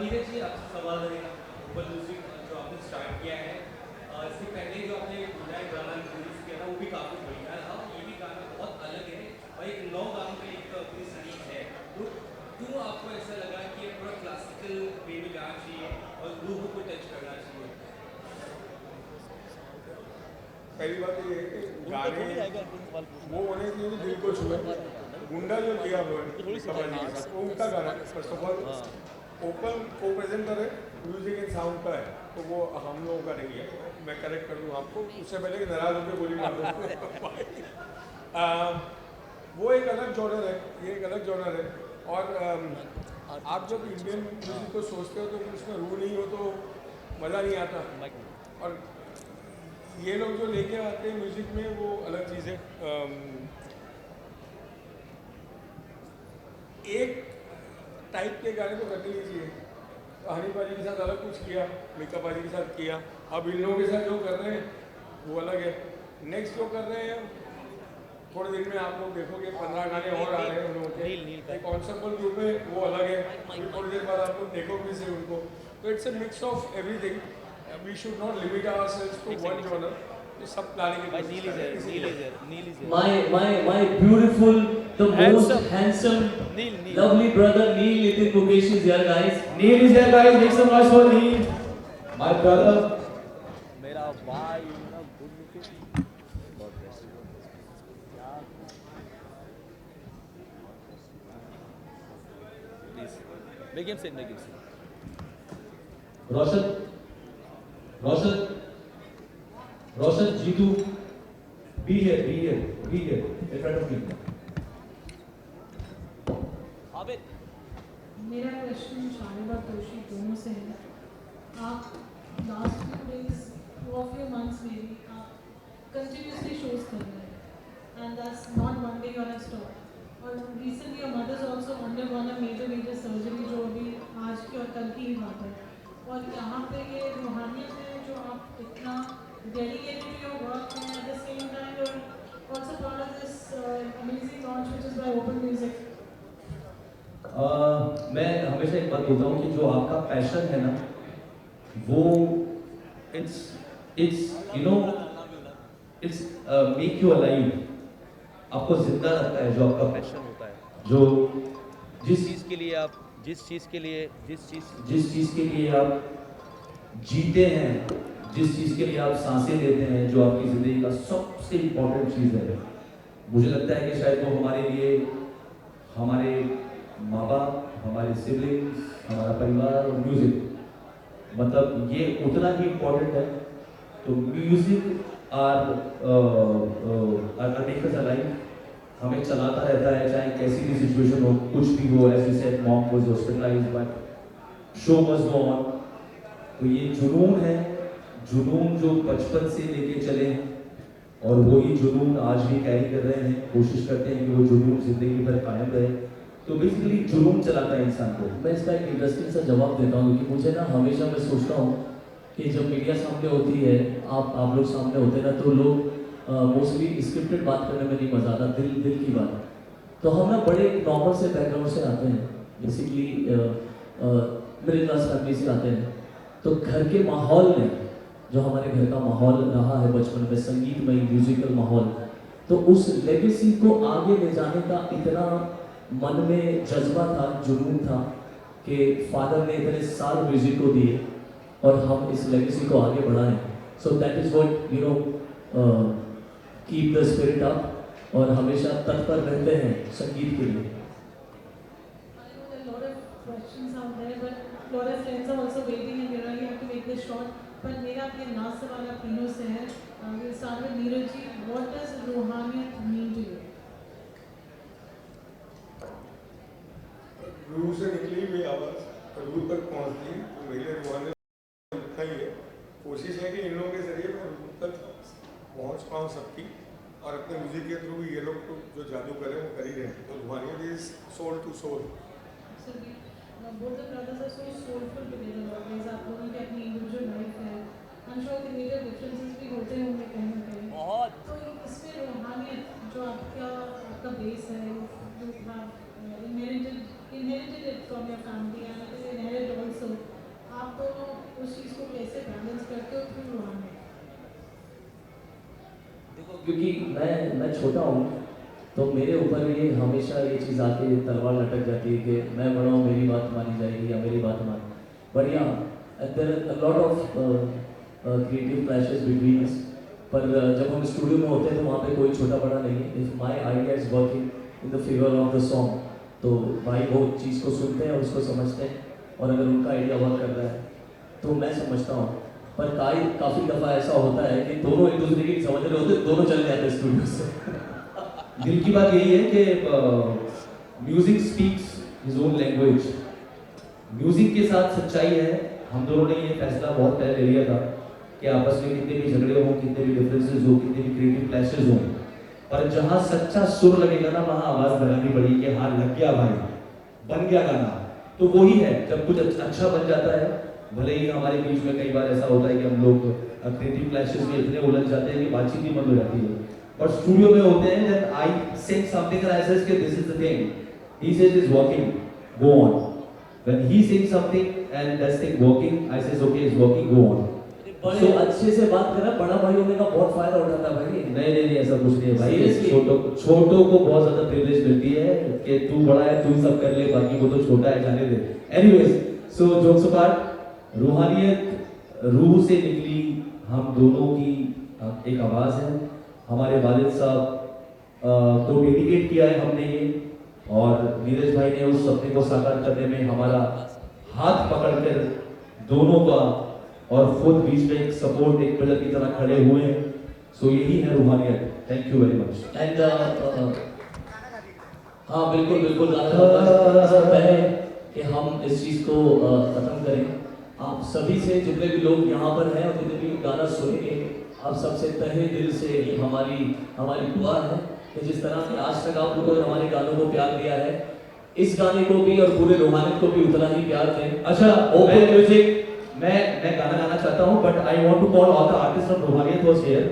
नीरज जी आपसे सवाल रहेगा, ओपन म्यूजिक जो आपने स्टार्ट किया है, इससे पहले जो आपने गाना रिलीज किया था वो भी काफ़ी बढ़िया था, ये भी गाना बहुत अलग है और एक 9 गानों में एक अपनी सीरीज है, तो क्यों आपको ऐसा लगा कि ये पूरा क्लासिकल वे में जाना चाहिए और रूह को टच करना चाहिए? पहली बात ये है कि गाने वो होने चाहिए जो दिल को छुए। गुंडा जो किया वो उनका गाना फर्स्ट ऑफ ऑल ओपन को प्रेजेंटर है, म्यूजिक एंड साउंड का है, तो वो हम लोगों का नहीं है। मैं करेक्ट कर दूँ आपको, उससे पहले कि नाराज होकर गोली मार दूँ। वो एक अलग जॉनर है, ये एक अलग जॉनर है। और आप जब इंडियन म्यूजिक को सोचते हो तो उसमें रूह नहीं हो तो मज़ा नहीं आता। और ये लोग जो लेके आते हैं म्यूजिक में वो अलग चीज़ है। एक टाइप के गाने को करने लीजिए, तो हनी बाजी के साथ अलग कुछ किया, मिक्का बाजी के साथ किया, अब इन लोगों के साथ जो कर रहे हैं वो अलग है। नेक्स्ट जो कर रहे हैं थोड़े दिन में आप लोग देखोगे 15 गाने और आ रहे हैं उन लोगों के, एक एंसेम्बल ग्रुप है वो अलग है, थोड़ी देर बाद आप लोग देखोगे से उनको। तो it's a mix of everything, we should not limit ourselves to one genre. सब planning My beautiful, the most handsome, lovely brother Neil Nitin Mukesh is here, guys. Neil is here, guys. Make some noise for Neil, my brother. मेरा भाई begin sin. Roshan, Jitu, be here in front of me. मेरा question शालिम और तोशी दोनों से है। आप last few days, 2 of your months maybe, आप continuously shows कर रहे हैं, and that's not one day on a stop. और recently your mother's also undergone a major surgery जो अभी आज की और कल की ही बात है। और यहाँ पे ये रूहानियत है जो आप इतना dedicated to your work, and at the same time you're also part of this amazing launch which is by Open Music. मैं हमेशा एक बात बोलता हूँ कि जो आपका पैशन है ना, वो it's you know it's make you alive, आपको जिंदा रखता है। जो आपका पैशन होता है, जो जिस चीज़ के लिए आप जिस चीज़ के लिए आप जीते हैं, जिस चीज़ के लिए आप सांसें लेते हैं, जो आपकी ज़िंदगी का सबसे इम्पोर्टेंट चीज़ है, मुझे लगता है कि शायद वो हमारे लिए हमारे माँ बाप, हमारे सिबलिंग्स, हमारा परिवार और म्यूज़िक, मतलब ये उतना ही इम्पोर्टेंट है। तो music are make us alive, हमें चलाता रहता है, चाहे कैसी भी सिचुएशन हो, कुछ भी हो। ऐसे said mom was hospitalised but show must go on. तो ये जुनून है, जुनून जो बचपन से लेके चले हैं और वही जुनून आज भी कैरी कर रहे हैं, कोशिश करते हैं कि वो जुनून जिंदगी भर कायम रहे। तो बेसिकली जुनून चलाता है इंसान को। मैं इसका एक इंटरेस्टिंग सा जवाब देता हूँ क्योंकि मुझे ना हमेशा मैं सोचता हूँ कि जब मीडिया सामने होती है, आप लोग सामने होते हैं ना, तो लोग मोस्टली स्क्रिप्टेड बात करने में नहीं मजा आता, दिल की बात। तो हम ना बड़े नॉर्मल से बैकग्राउंड से आते हैं, बेसिकली मिडिल क्लास फैमिली से आते हैं। तो घर के माहौल में जो हमारे घर का माहौल रहा है बचपन में, संगीतमय म्यूजिकल माहौल, तो उस लेगेसी को आगे ले जाने का इतना मन में जज्बा था, जुनून था कि फादर ने इतने साल म्यूजिक को दिए और हम इस लेगेसी को आगे बढ़ाएं। So that is what you know keep the spirit up, और हमेशा तत्पर रहते हैं संगीत के लिए। lot of friends are also waiting and you know you have to make this short. पर मेरा अपने लास्ट सवाल आप तीनों से है। We'll start with Neeraj ji. What does रूहानियत mean to you? रूह से निकली हुई आवाज़ रूह तक पहुँचती, तो मेरे रूहानियत उतना ही है। कोशिश है कि इन लोगों के जरिए मैं रूह तक पहुँच पाऊँ सबकी, और अपने म्यूजिक के थ्रू ये लोग तो जो जादू करें वो कर ही रहे हैं। तो Roohaniyat is soul to soul. Both the brothers are so soulful together always. आप लोगों की अपनी individual life है। I'm sure कि मेरे differences भी होते होंगे कहीं ना कहीं। बहुत। तो इसमें रूहानियत जो आपका बेस है, you have inherited it from your family and it is inherited also. आप दोनों उस चीज़ को कैसे बैलेंस करते हो थ्रू रूहानियत? देखो, क्योंकि मैं छोटा हूँ तो मेरे ऊपर ये हमेशा ये चीज़ आके तलवार लटक जाती है कि मैं बड़ा हूँ, मेरी बात मानी जाएगी या मेरी बात मान। But yeah there are a lot of creative clashes between us, पर जब हम स्टूडियो में होते हैं तो वहाँ पे कोई छोटा बड़ा नहीं है। If my idea is working in the favour of the song, तो भाई वो चीज़ को सुनते हैं और उसको समझते हैं, और अगर उनका आइडिया वर्क कर रहा है तो मैं समझता हूँ। पर काफ़ी दफ़ा ऐसा होता है कि दोनों एक दूसरे की समझ रहे होते, दोनों चले जाते हैं स्टूडियो से। दिल की बात यही है कि music speaks his own language. Music के साथ सच्चाई है। हम दोनों ने ये फैसला बहुत पहले ले लिया था कि आपस में कितने भी झगड़े हों, कितने भी डिफरेंसेस हो, कितने भी क्रिएटिव क्लैशेस हों, पर जहाँ सच्चा सुर लगेगा ना वहाँ आवाज़ लगानी पड़ेगी कि हाँ लग गया भाई, बन गया गाना। तो वही है, जब कुछ अच्छा बन जाता है, भले ही हमारे बीच में कई बार ऐसा होता है कि हम लोग क्रिएटिव क्लैशेस में इतने उलझ जाते हैं कि बातचीत ही बंद हो जाती है। और स्टूडियो में होते हैं, then I say something and I says कि this is the thing, he says it's working, go on. When he says something and that thing working, I says okay, it's working, go on. बड़े अच्छे से बात कर रहा, बड़ा भाई होने का बहुत फायदा उठाता है भाई। नहीं ऐसा कुछ नहीं है भाई। छोटों को बहुत ज्यादा प्रिविलेज मिलती है कि तू बड़ा है, तू सब कर ले, बाकी वो तो छोटा है, जाने दे। Anyways, so jokes apart, रूहानियत रूह से निकली हम दोनों की एक आवाज़ है। हमारे वालिद साहब को डेडिकेट किया है हमने ये, और नीरज भाई ने उस सपने को साकार करने में हमारा हाथ पकड़कर दोनों का और खुद बीच में एक सपोर्ट, एक पिलर की तरह खड़े हुए हैं। सो यही है Roohaniyat. Thank you very much. And हाँ बिल्कुल पहले कि हम इस चीज़ को ख़त्म करें, आप सभी से जितने भी लोग यहाँ पर हैं और जितने भी गाना सुनेंगे, आप सबसे तहे दिल से हमारी दुआ है कि जिस तरह से आज तक आप लोगों ने हमारे गानों को प्यार दिया है, इस गाने को भी और पूरे रूहानियत को भी उतना ही प्यार दें। अच्छा, ओपन म्यूजिक मैं गाना गाना चाहता हूँ, but I want to call all the artist of Roohaniyat was here.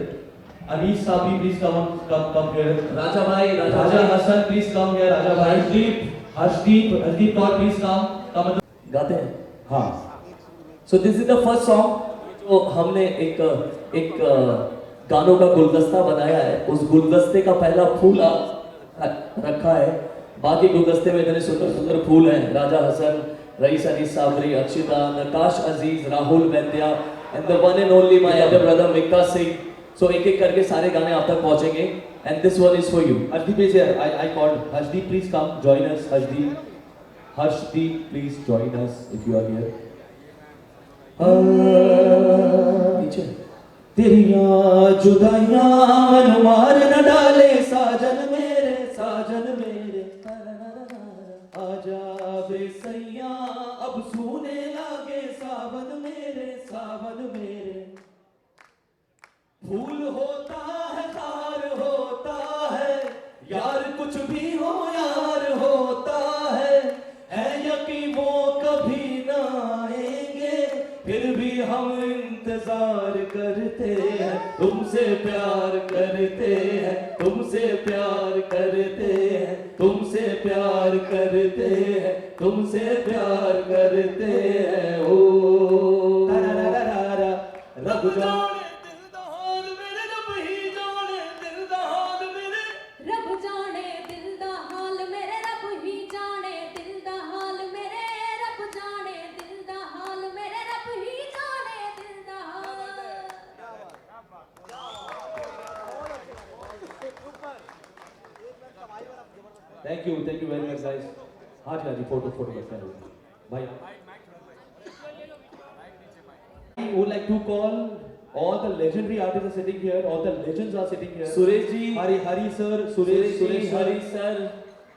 Anis साहब प्लीज कम हियर। राजा भाई, Raja Hasan please come here. Raja भाई, दीप, हर्षदीप कौर प्लीज काम गाते हैं हाँ। So this is the first song जो हमने एक गानों का गुलदस्ता बनाया है। उस गुलदस्ते का पहला फूल रखा है, बाकी गुलदस्ते में इतने सुंदर सुंदर फूल हैं। Raja Hasan, Rais Anis Sabri, Akshita, Nakash Aziz, Rahul Vaidya and the one and only my other brother Mika Singh. So एक एक करके सारे गाने आप तक पहुंचेंगे and this one is for you. Harshdeep is here. I called Harshdeep, please come join us. Harshdeep, please join us if you are here. तेरियां जुदाइयां मन मार न डाले साजन मेरे आजा बेसैया अब सूने लागे सावन मेरे फूल होता है खार होता है यार कुछ भी हो यार होता है यकीन वो कभी ना आएंगे फिर भी हम इंतजार करते हैं तुमसे प्यार करते हैं तुमसे प्यार करते हैं तुमसे प्यार करते हैं तुमसे प्यार करते हैं ओ रब जाने Thank you very much guys. हाथ लगा फोटो बचा लो भाई. I would like to call all the legendary artists are sitting here, all the legends are sitting here. Suresh ji, Hari sir, Suresh Hari sir,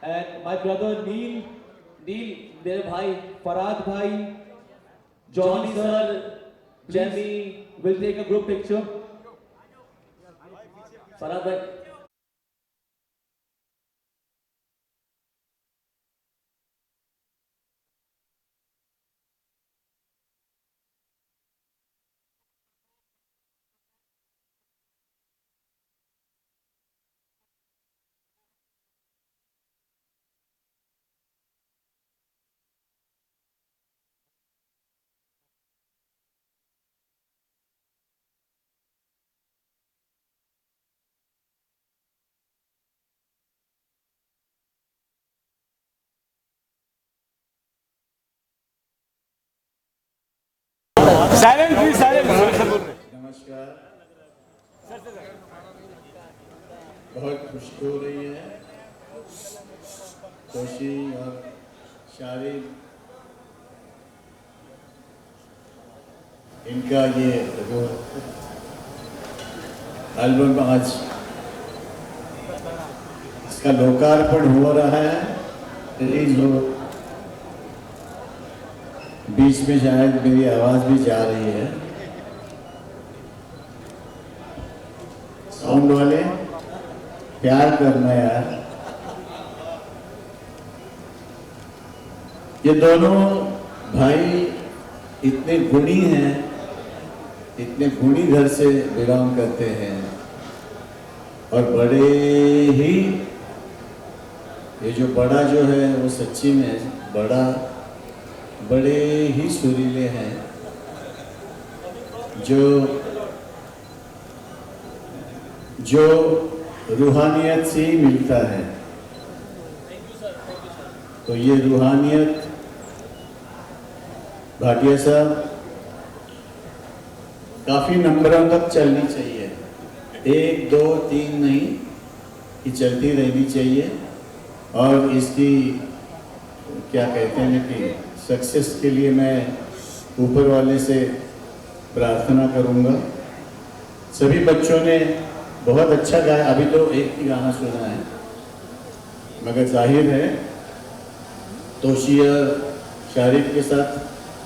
and my brother Neil, मेरे भाई Farad bhai, Johnny sir, Jamie will take a group picture. Farad bhai. Silent please, silent. नमस्कार। बहुत खुशी हो रही है तोशी और शारिब इनका ये एल्बम आज इसका लोकार्पण हो रहा है, रिलीज हो। बीच में शायद मेरी आवाज भी जा रही है। साउंड वाले प्यार करना यार। ये दोनों भाई इतने गुणी हैं, इतने गुणी घर से बिलोंग करते हैं और बड़े ही, ये जो बड़ा जो है वो सच्ची में बड़े ही सुरीले हैं, जो रूहानियत से ही मिलता है। तो ये रूहानियत भाटिया साहब काफी नंबरों तक चलनी चाहिए, 1 2 3 नहीं, ये चलती रहनी चाहिए। और इसकी क्या कहते हैं कि सक्सेस के लिए मैं ऊपर वाले से प्रार्थना करूंगा। सभी बच्चों ने बहुत अच्छा गाया, अभी तो एक ही गाना सुना है, मगर जाहिर है तोशी और शारिब के साथ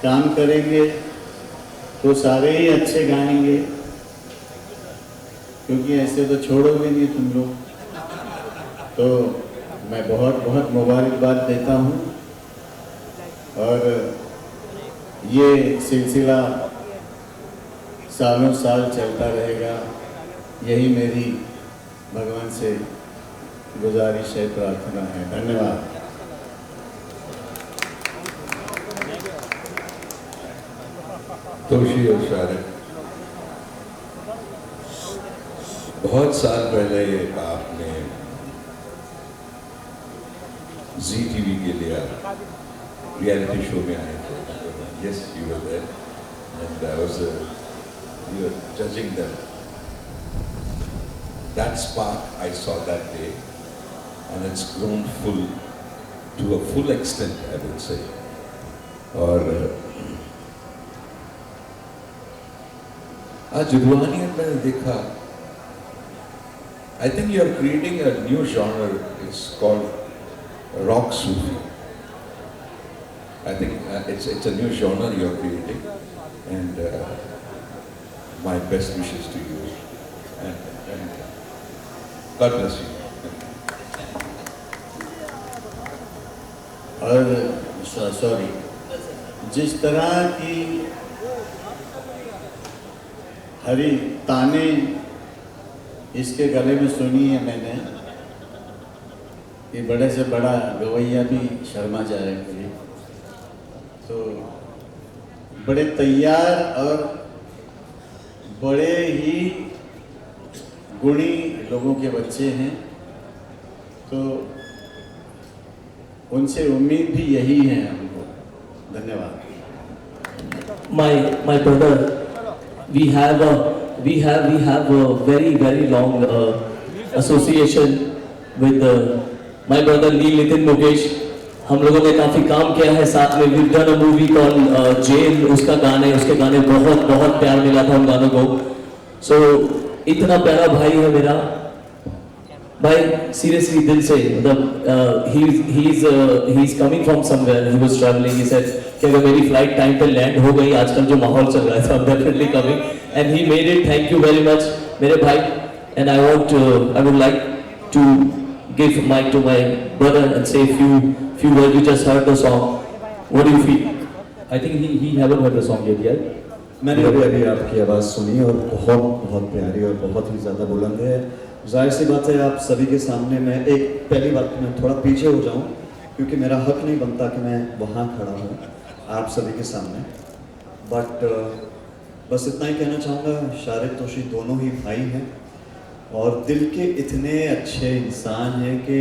काम करेंगे तो सारे ही अच्छे गाएंगे, क्योंकि ऐसे तो छोड़ोगे नहीं तुम लोग। तो मैं बहुत बहुत मुबारकबाद देता हूँ और ये सिलसिला सालों साल चलता रहेगा, यही मेरी भगवान से गुजारिश है, प्रार्थना है। धन्यवाद। तोशी और शारिक, बहुत साल पहले आपने जी टीवी के लिए रियलिटी शो में आए थे. Yes, you were there, and you were judging them. That spark I saw that day, and it's grown to a full extent, I would say. और आज रूहानियत मैंने देखा. I think you are creating a new genre. It's called rock Sufi. I think it's a new genre you are creating, and my best wishes to you, and God bless you. और sorry, जिस तरह की हरी ताने इसके गले में सुनी है मैंने, कि बड़े से बड़ा गवैया भी शर्मा जाए कभी, तो बड़े तैयार और बड़े ही गुणी लोगों के बच्चे हैं, तो उनसे उम्मीद भी यही है हमको. धन्यवाद. My brother, we have a very long association with my brother Neil Nitin Mukesh. हम लोगों ने काफी काम किया है साथ में. We've done a movie called Jail. उसके गाने बहुत प्यार मिला था उन गानों को. So इतना प्यारा भाई है मेरा भाई, सीरियसली दिल से. मतलब he's coming from somewhere. He was traveling. He said कि अगर मेरी फ्लाइट टाइम पे लैंड हो गई, आजकल जो माहौल चल रहा है, so I'm definitely coming, and he made it. Thank you very much मेरे भाई. And I would like to give mic to my brother and say few words. You just heard the song. What do you feel? I think he haven't heard the song yet. मैंने अभी आपकी आवाज़ सुनी और बहुत प्यारी और बहुत ही ज़्यादा बुलंद है. जाहिर सी बात है आप सभी के सामने मैं पहली बात मैं थोड़ा पीछे हो जाऊं, क्योंकि मेरा हक नहीं बनता कि मैं वहाँ खड़ा हूँ आप सभी के सामने. बट बस इतना ही कहना चाहूँगा, शारिक तोशी दोनों ही भाई हैं और दिल के इतने अच्छे इंसान हैं कि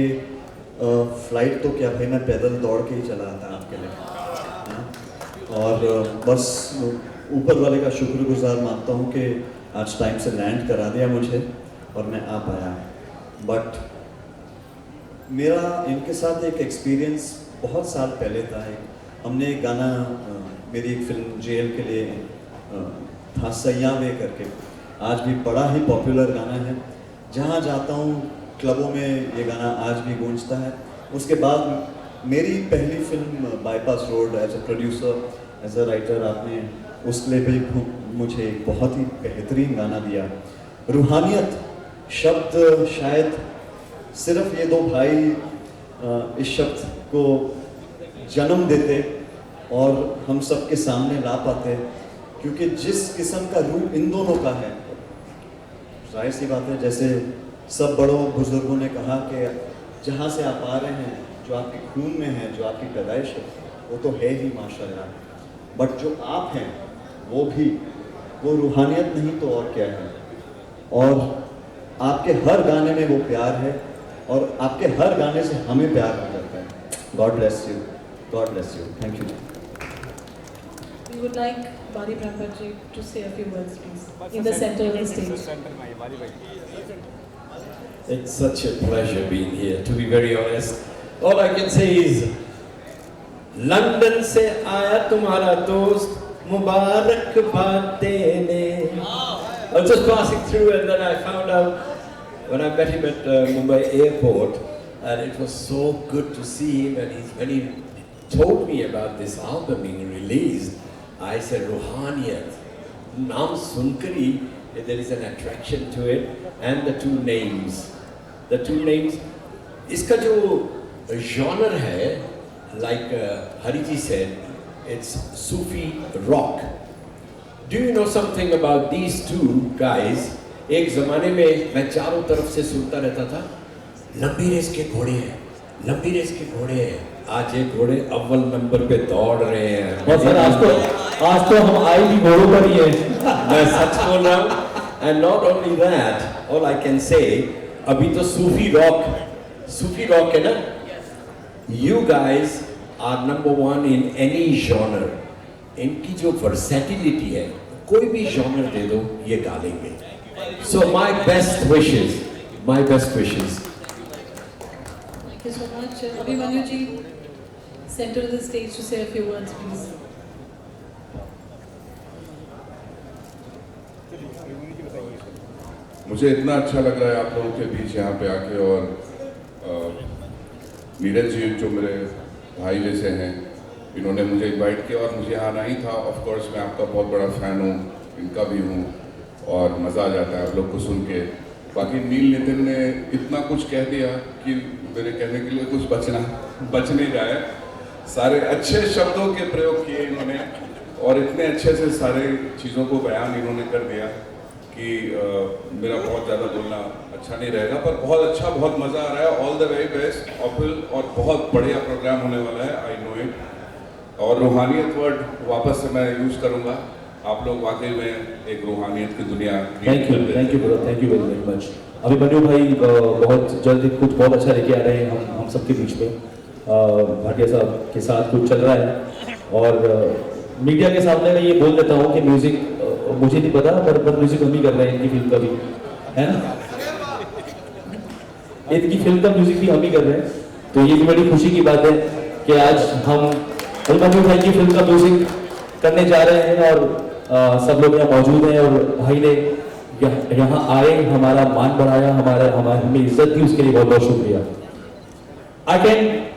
फ़्लाइट तो क्या भाई, मैं पैदल दौड़ के ही चला आता आपके लिए. और बस ऊपर वाले का शुक्रगुजार मानता हूँ कि आज टाइम से लैंड करा दिया मुझे और मैं आ पाया. बट मेरा इनके साथ एक एक्सपीरियंस बहुत साल पहले था. हमने एक गाना मेरी एक फिल्म जेल के लिए था, सैयावे करके, आज भी बड़ा ही पॉपुलर गाना है. जहाँ जाता हूँ क्लबों में ये गाना आज भी गूंजता है. उसके बाद मेरी पहली film bypass road, as a producer, as a writer, आपने उसके लिए भी मुझे एक बहुत ही बेहतरीन गाना दिया. रूहानियत शब्द शायद सिर्फ ये दो भाई इस शब्द को जन्म देते और हम सब के सामने ला पाते, क्योंकि जिस किस्म का रूप इन दोनों का है, जाहिर सी बात है, जैसे सब बड़ों बुजुर्गों ने कहा कि जहाँ से आप आ रहे हैं, जो आपके खून में है, जो आपकी पैदाइश है, वो तो है ही माशाल्लाह. बट जो आप हैं वो रूहानियत नहीं तो और क्या है. और आपके हर गाने में वो प्यार है और आपके हर गाने से हमें प्यार हो जाता है. God bless you, God bless you. Thank you. We would like Bari Brahmaji to say a few words, please, in the center of the stage. It's such a pleasure being here, to be very honest. All I can say is, London से आया तुम्हारा दोस्त, मुबारक बात देने. I was just passing through and then I found out when I met him at Mumbai airport, and it was so good to see him. And when he told me about this album being released, I said, Ruhaniyat, naam sunkari, there is an attraction to it, and the two names. The two names, iska jo genre hai, like Hariji said, it's Sufi rock. Do you know something about these two guys? एक ज़माने में मैं चारों तरफ से सुनता रहता था, लंबी रेस के घोड़े हैं, लंबी रेस के घोड़े हैं, आज ये घोड़े अव्वल नंबर पे दौड़ रहे हैं। और सर आज तो हम आए भी घोड़ों पर ही हैं। मैं सच बोल रहा हूँ। And not only that, all I can say, अभी तो सूफी रॉक है ना? You guys are number one in any genre. इनकी जो versatility है, कोई भी genre दे दो, ये गा लेंगे। So my best wishes. Thank you so much. Abhimanyu ji, center of the stage to say a few words, please. मुझे इतना अच्छा लग रहा है आप लोगों के बीच यहाँ पे आके, और नीरज जी जो मेरे भाई जैसे हैं, इन्होंने मुझे इनवाइट किया और मुझे आना ही था। ऑफ कोर्स मैं आपका बहुत बड़ा फ़ैन हूँ, इनका भी हूँ, और मज़ा आ जाता है आप लोग को सुन के। बाकी नील नितिन ने इतना कुछ कह दिया कि मेरे कहने के लिए कुछ बच नहीं रहा है। सारे अच्छे शब्दों के प्रयोग किए इन्होंने, और इतने अच्छे से सारे चीज़ों को बयान इन्होंने कर दिया कि मेरा बहुत ज़्यादा बोलना अच्छा नहीं रहेगा, पर बहुत अच्छा, बहुत मज़ा आ रहा है। ऑल द वेरी बेस्ट ऑफिल, और बहुत बढ़िया प्रोग्राम होने वाला है, आई नो इट। और रूहानियत वर्ड वापस से मैं यूज़ करूँगा। आप लोग वाकई में एक रूहानियत की दुनिया। Thank you bro, thank you very much. Abhimanyu भाई बहुत जल्द कुछ बहुत अच्छा लेके आ रहे हैं हम सबके बीच में। भाटिया साहब के साथ कुछ चल रहा है, और मीडिया के सामने मैं ये बोल देता हूँ कि म्यूजिक मुझे नहीं पता, पर म्यूजिक हम ही कर रहे हैं इनकी फिल्म का भी, है ना? इनकी फिल्म का म्यूजिक भी हम ही कर रहे हैं, तो ये भी बड़ी खुशी की बात है कि आज हम अभिमन्यु भाई की फिल्म का म्यूजिक करने जा रहे हैं, और सब लोग यहाँ मौजूद हैं, और भाई ने यहाँ आए, हमारा मान बढ़ाया, हमें इज्जत दी, उसके लिए बहुत बहुत शुक्रिया।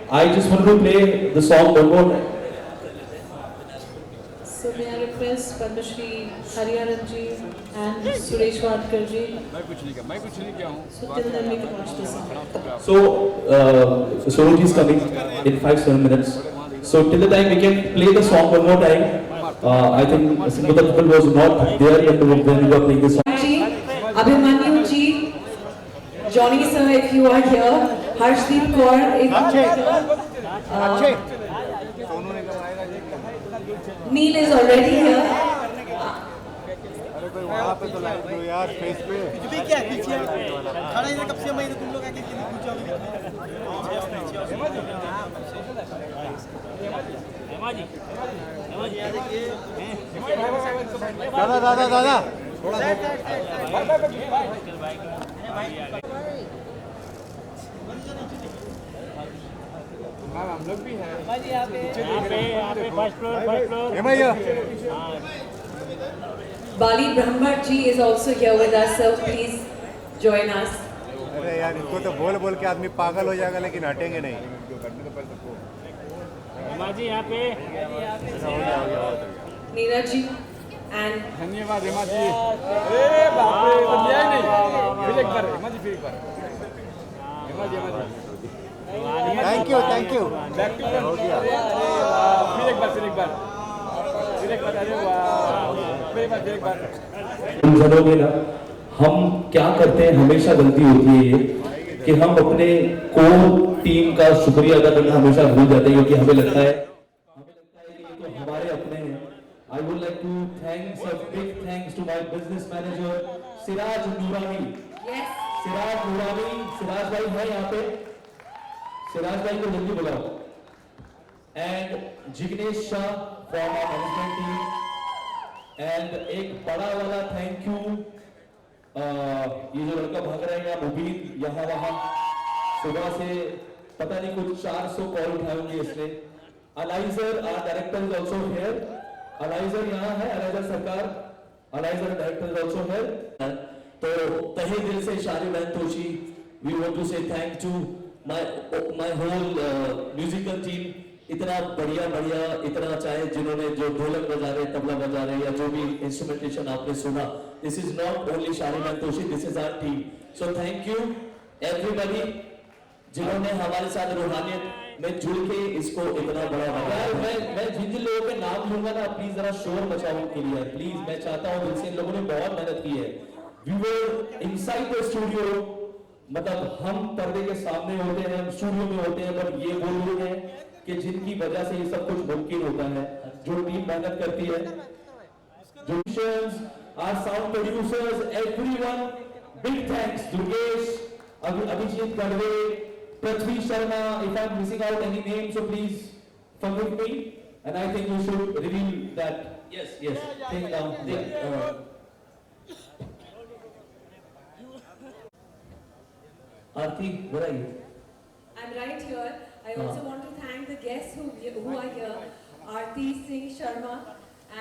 I just want to play the song one more time. So may I request Padmashri Hariharan ji and Suresh Wadkar ji. मैं कुछ नहीं किया हूँ। So till then we can watch the song. So Suraj is coming in 5-7 minutes. So till the time we can play the song one more time. I think Singh people was not there when we were playing this song. Abhimanyu ji, Johnny sir, if you are here, Harshdeep Kaur, if you are here, Neil is already here. अरे कोई वहाँ पे तो live दो यार, face पे। भी क्या पीछे खड़ा इधर कब से मैं तुम लोग आके पूछो दादा थोड़ा हम लोग भी हैं। Bali Brahmbhat ji is also here with us, so please join us. अरे यार इनको तो बोल के आदमी पागल हो जाएगा, लेकिन हटेंगे नहीं। जी यहाँ पे Neeraj ji and धन्यवाद हेमा जी। अरे बाप रे, अन्याय नहीं। फिर एक बार हेमा जी, फिर एक बार Hema ji. Thank you back to हो गया। फिर एक बार अरे वाह, फिर एक बार घरों में ना हम क्या करते हैं, हमेशा गलती होती है ये कि हम अपने कोर टीम का शुक्रिया अदा करना हमेशा भूल जाते हैं, क्योंकि हमें लगता है कि ये तो हमारे अपने हैं। I would like to thank a big thanks to my business manager Siraj Nurani. Yes. Siraj Nurani, Siraj भाई है यहाँ पे, Siraj भाई को जल्दी बुलाओ। And Jignesh Shah from our management team. And एक बड़ा वाला थैंक यू, ये जो लड़का भाग रहा है यहाँ, मुबीन, यहाँ वहाँ सुबह से पता नहीं कुछ 400 कॉल उठाए होंगे इसने। अलाइजर, our director is also here. अलाइजर यहाँ है, अलाइजर सरकार, अलाइजर डायरेक्टर is also here. तो तहे दिल से शारी बहन Toshi, we want to say thank to my whole musical team. इतना बढ़िया इतना चाहे जिन्होंने जो ढोलक बजा रहे, तबला बजा रहे, या जो भी इंस्ट्रूमेंटेशन आपने सुना, this is not only शारी बहन Toshi, this is our team. So thank you everybody जिन्होंने हमारे साथ रूहानियत में जुड़ के इसको इतना बड़ा बनाया। मैं जिन लोगों के नाम लूंगा ना, प्लीज जरा शोर मचाओ के लिए, प्लीज। मैं चाहता हूं दिल से, इन लोगों ने बहुत मेहनत की है। We were inside the studio, मतलब हम पर्दे के सामने होते हैं, हम स्टूडियो में होते हैं, पर ये वो लोग हैं कि जिनकी वजह से ये सब कुछ मुमकिन होता है, जो टीम मेहनत करती है, जो our sound producers, everyone, big thanks, Durgesh, Abhijit Gadve, Prithvi Sharma. If I'm missing out any name, so please forgive me. And I think you should reveal that. Yes. Thing down. Aarti, where are you? I'm right here. I also want to thank the guests who are here. Aarti Singh Sharma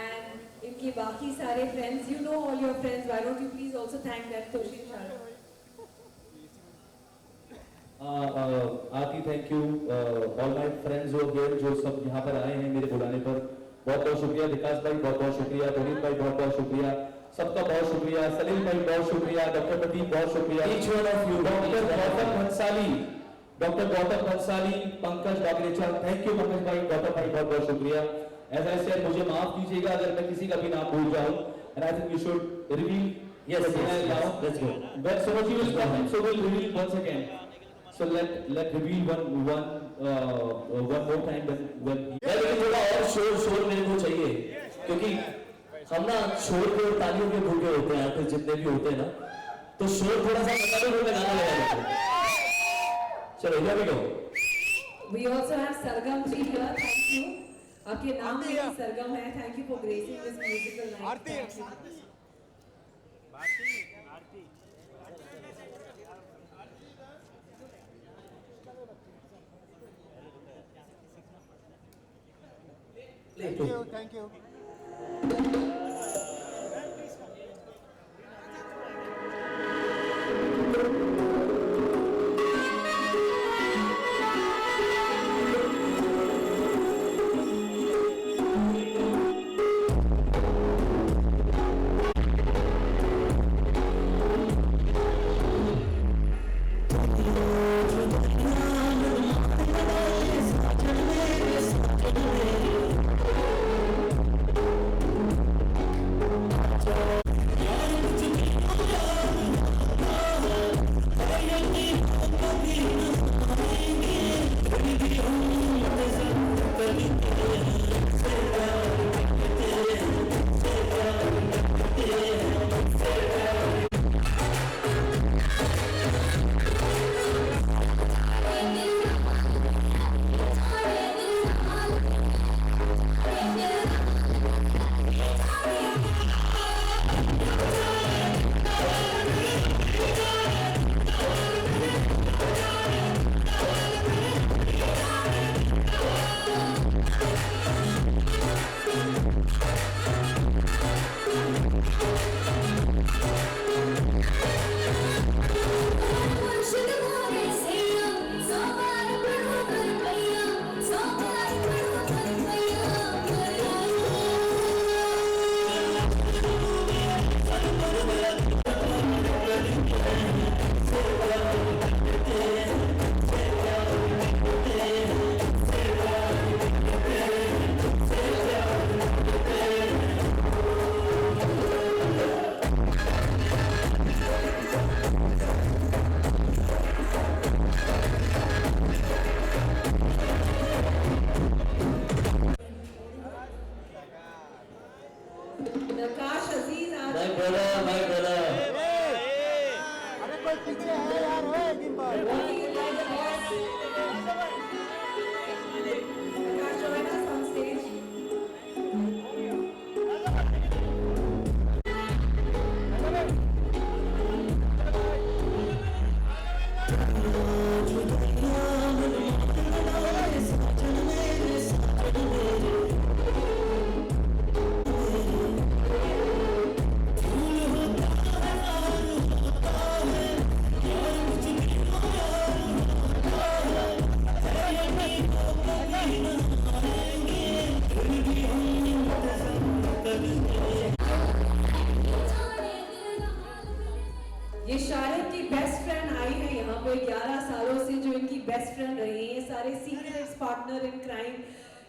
and इनके बाकी सारे friends. You know all your friends. Why don't you please also thank them, Toshin Sharma. Aarti, thank you. All my friends हो गए जो सब यहाँ पर आए हैं मेरे बुलाने पर, बहुत बहुत शुक्रिया. विकास भाई बहुत बहुत शुक्रिया. रोहित भाई बहुत बहुत शुक्रिया. सबका बहुत शुक्रिया. सलीम भाई बहुत शुक्रिया. डॉक्टर प्रदीप बहुत शुक्रिया. Each one of you. Doctor Gautam Bhansali, Pankaj Bagrecha, thank you Pankaj भाई. डॉक्टर भाई बहुत बहुत शुक्रिया. As I said, मुझे माफ कीजिएगा अगर मैं किसी का भी नाम भूल जाऊं. And I think we should reveal. Yes. Let's go. But so much is coming, so we'll reveal once again. So let reveal one more time when. लेकिन थोड़ा और शोर मेरे को चाहिए, क्योंकि हम ना शोर के और तालियों के भूखे होते हैं, फिर जितने भी होते हैं ना, तो शोर थोड़ा सा बता दो, गाना लगा देते. चलो here we go. We also have Sargam ji here. Thank you. आपके नाम में ही सरगम है. Thank you for gracing this musical night. Aarti. Thank you.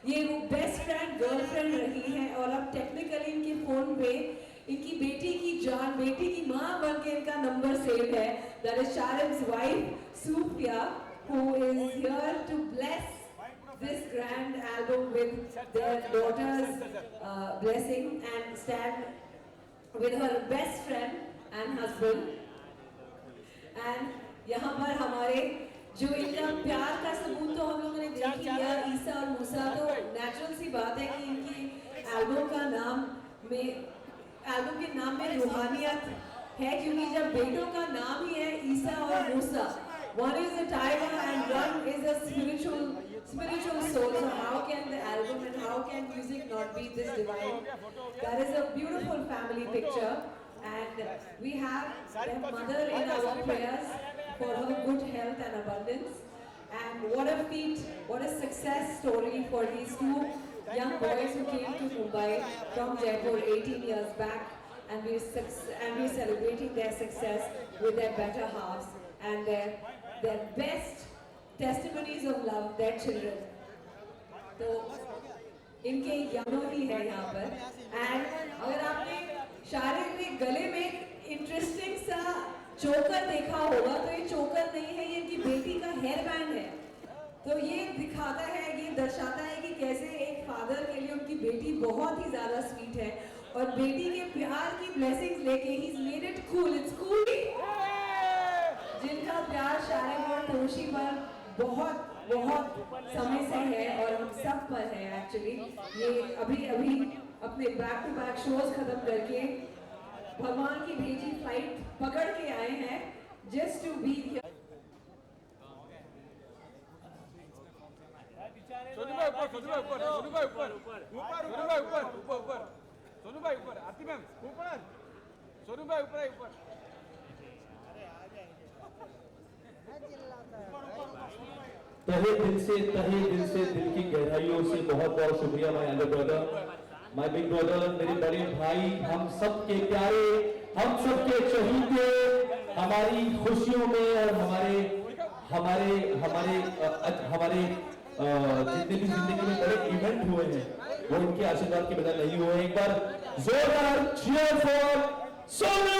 ये वो बेस्ट फ्रेंड गर्लफ्रेंड रही हैं और अब टेक्निकली इनके फोन पे इनकी बेटी की जान बेटी की माँ बन के इनका नंबर सेव है. That is Sharon's wife Sophia, who is here to bless this grand album with their daughter's blessing and stand with her best friend and husband. And यहाँ पर हमारे जो इनका प्यार का सबूत तो हम लोगों ने देख लिया, ईसा और मूसा. तो नेचुरल सी बात है कि इनकी एल्बम के नाम में रूहानियत है, क्योंकि जब बेटों का नाम ही है ईसा और मूसा, one is a tiger and one is a spiritual soul. So how can the album and how can music not be this divine? That is a beautiful family picture, and we have their mother in our prayers for her good health and abundance. And what a feat, what a success story for these two young boys who came to Mumbai from Jaipur 18 years back, and we're celebrating their success with their better halves and their best testimonies of love, their children. तो इनके यादों ही है यहाँ पर. And अगर आपने शारिक में गले में इंटरेस्टिंग सा चोकर देखा होगा, तो ये चोकर नहीं है, ये इनकी बेटी का हेयर बैंड है. तो ये दिखाता है, ये दर्शाता है कि कैसे एक फादर के लिए उनकी बेटी बहुत ही ज्यादा स्वीट है, और बेटी के प्यार की ब्लेसिंग्स लेके he made it cool. It's cool. जिनका प्यार शारिक और तोशी पर बहुत समय से है और हम सब पर है. एक्चुअली ये अभी अपने बैक टू बैक शोज खत्म करके भगवान की भेजी फ्लाइट पकड़ के आए हैं just to be here. Sonu भाई ऊपर, आरती मैम ऊपर, सोनू भाई ऊपर. तहे दिल से दिल की गहराइयों से बहुत बहुत शुक्रिया my Elder brother, my big brother, मेरे बड़े भाई, हम सबके प्यारे, हम सबके चहीते, हमारी खुशियों में और हमारे जितने भी जिंदगी में बड़े इवेंट हुए हैं वो इनके आशीर्वाद के बिना नहीं हुए. एक बार जोरदार चीयर फॉर सोनू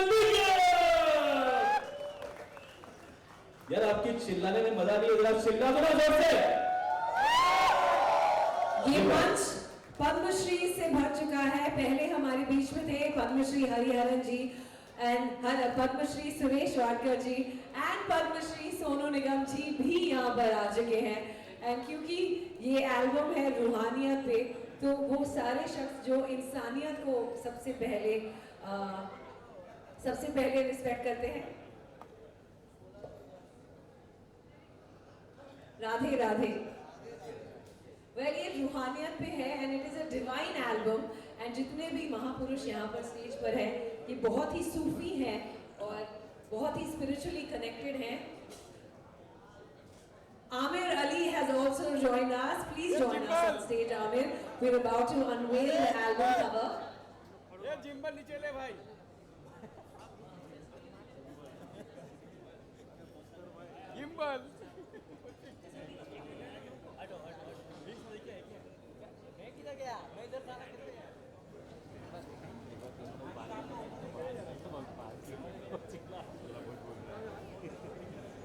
निगम. यार आपकी चिल्लाने में मजा नहीं है, जरा चिल्ला दो ना जोर से. ये मंच पद्मश्री से भर चुका है. पहले हमारे बीच में थे पद्मश्री हरिहरन जी एंड पद्मश्री सुरेश वाडकर जी एंड पद्मश्री सोनू निगम जी भी यहाँ पर आ चुके हैं. एंड क्योंकि ये एल्बम है रूहानियत पे, तो वो सारे शख्स जो इंसानियत को सबसे पहले रिस्पेक्ट करते हैं. राधे राधे. वेल ये रूहानियत पे है and it is a divine album. And जितने भी महापुरुष यहाँ पर स्टेज पर है, ये बहुत ही सूफी हैं और बहुत ही स्पिरिचुअली कनेक्टेड हैं. Amir Ali has also joined us. Please join us on stage, Amir. We're about to unveil the album cover. ये जिम्बल नीचे ले भाई. जिम्बल. मैं किधर गया? मैं इधर जाना किधर गया?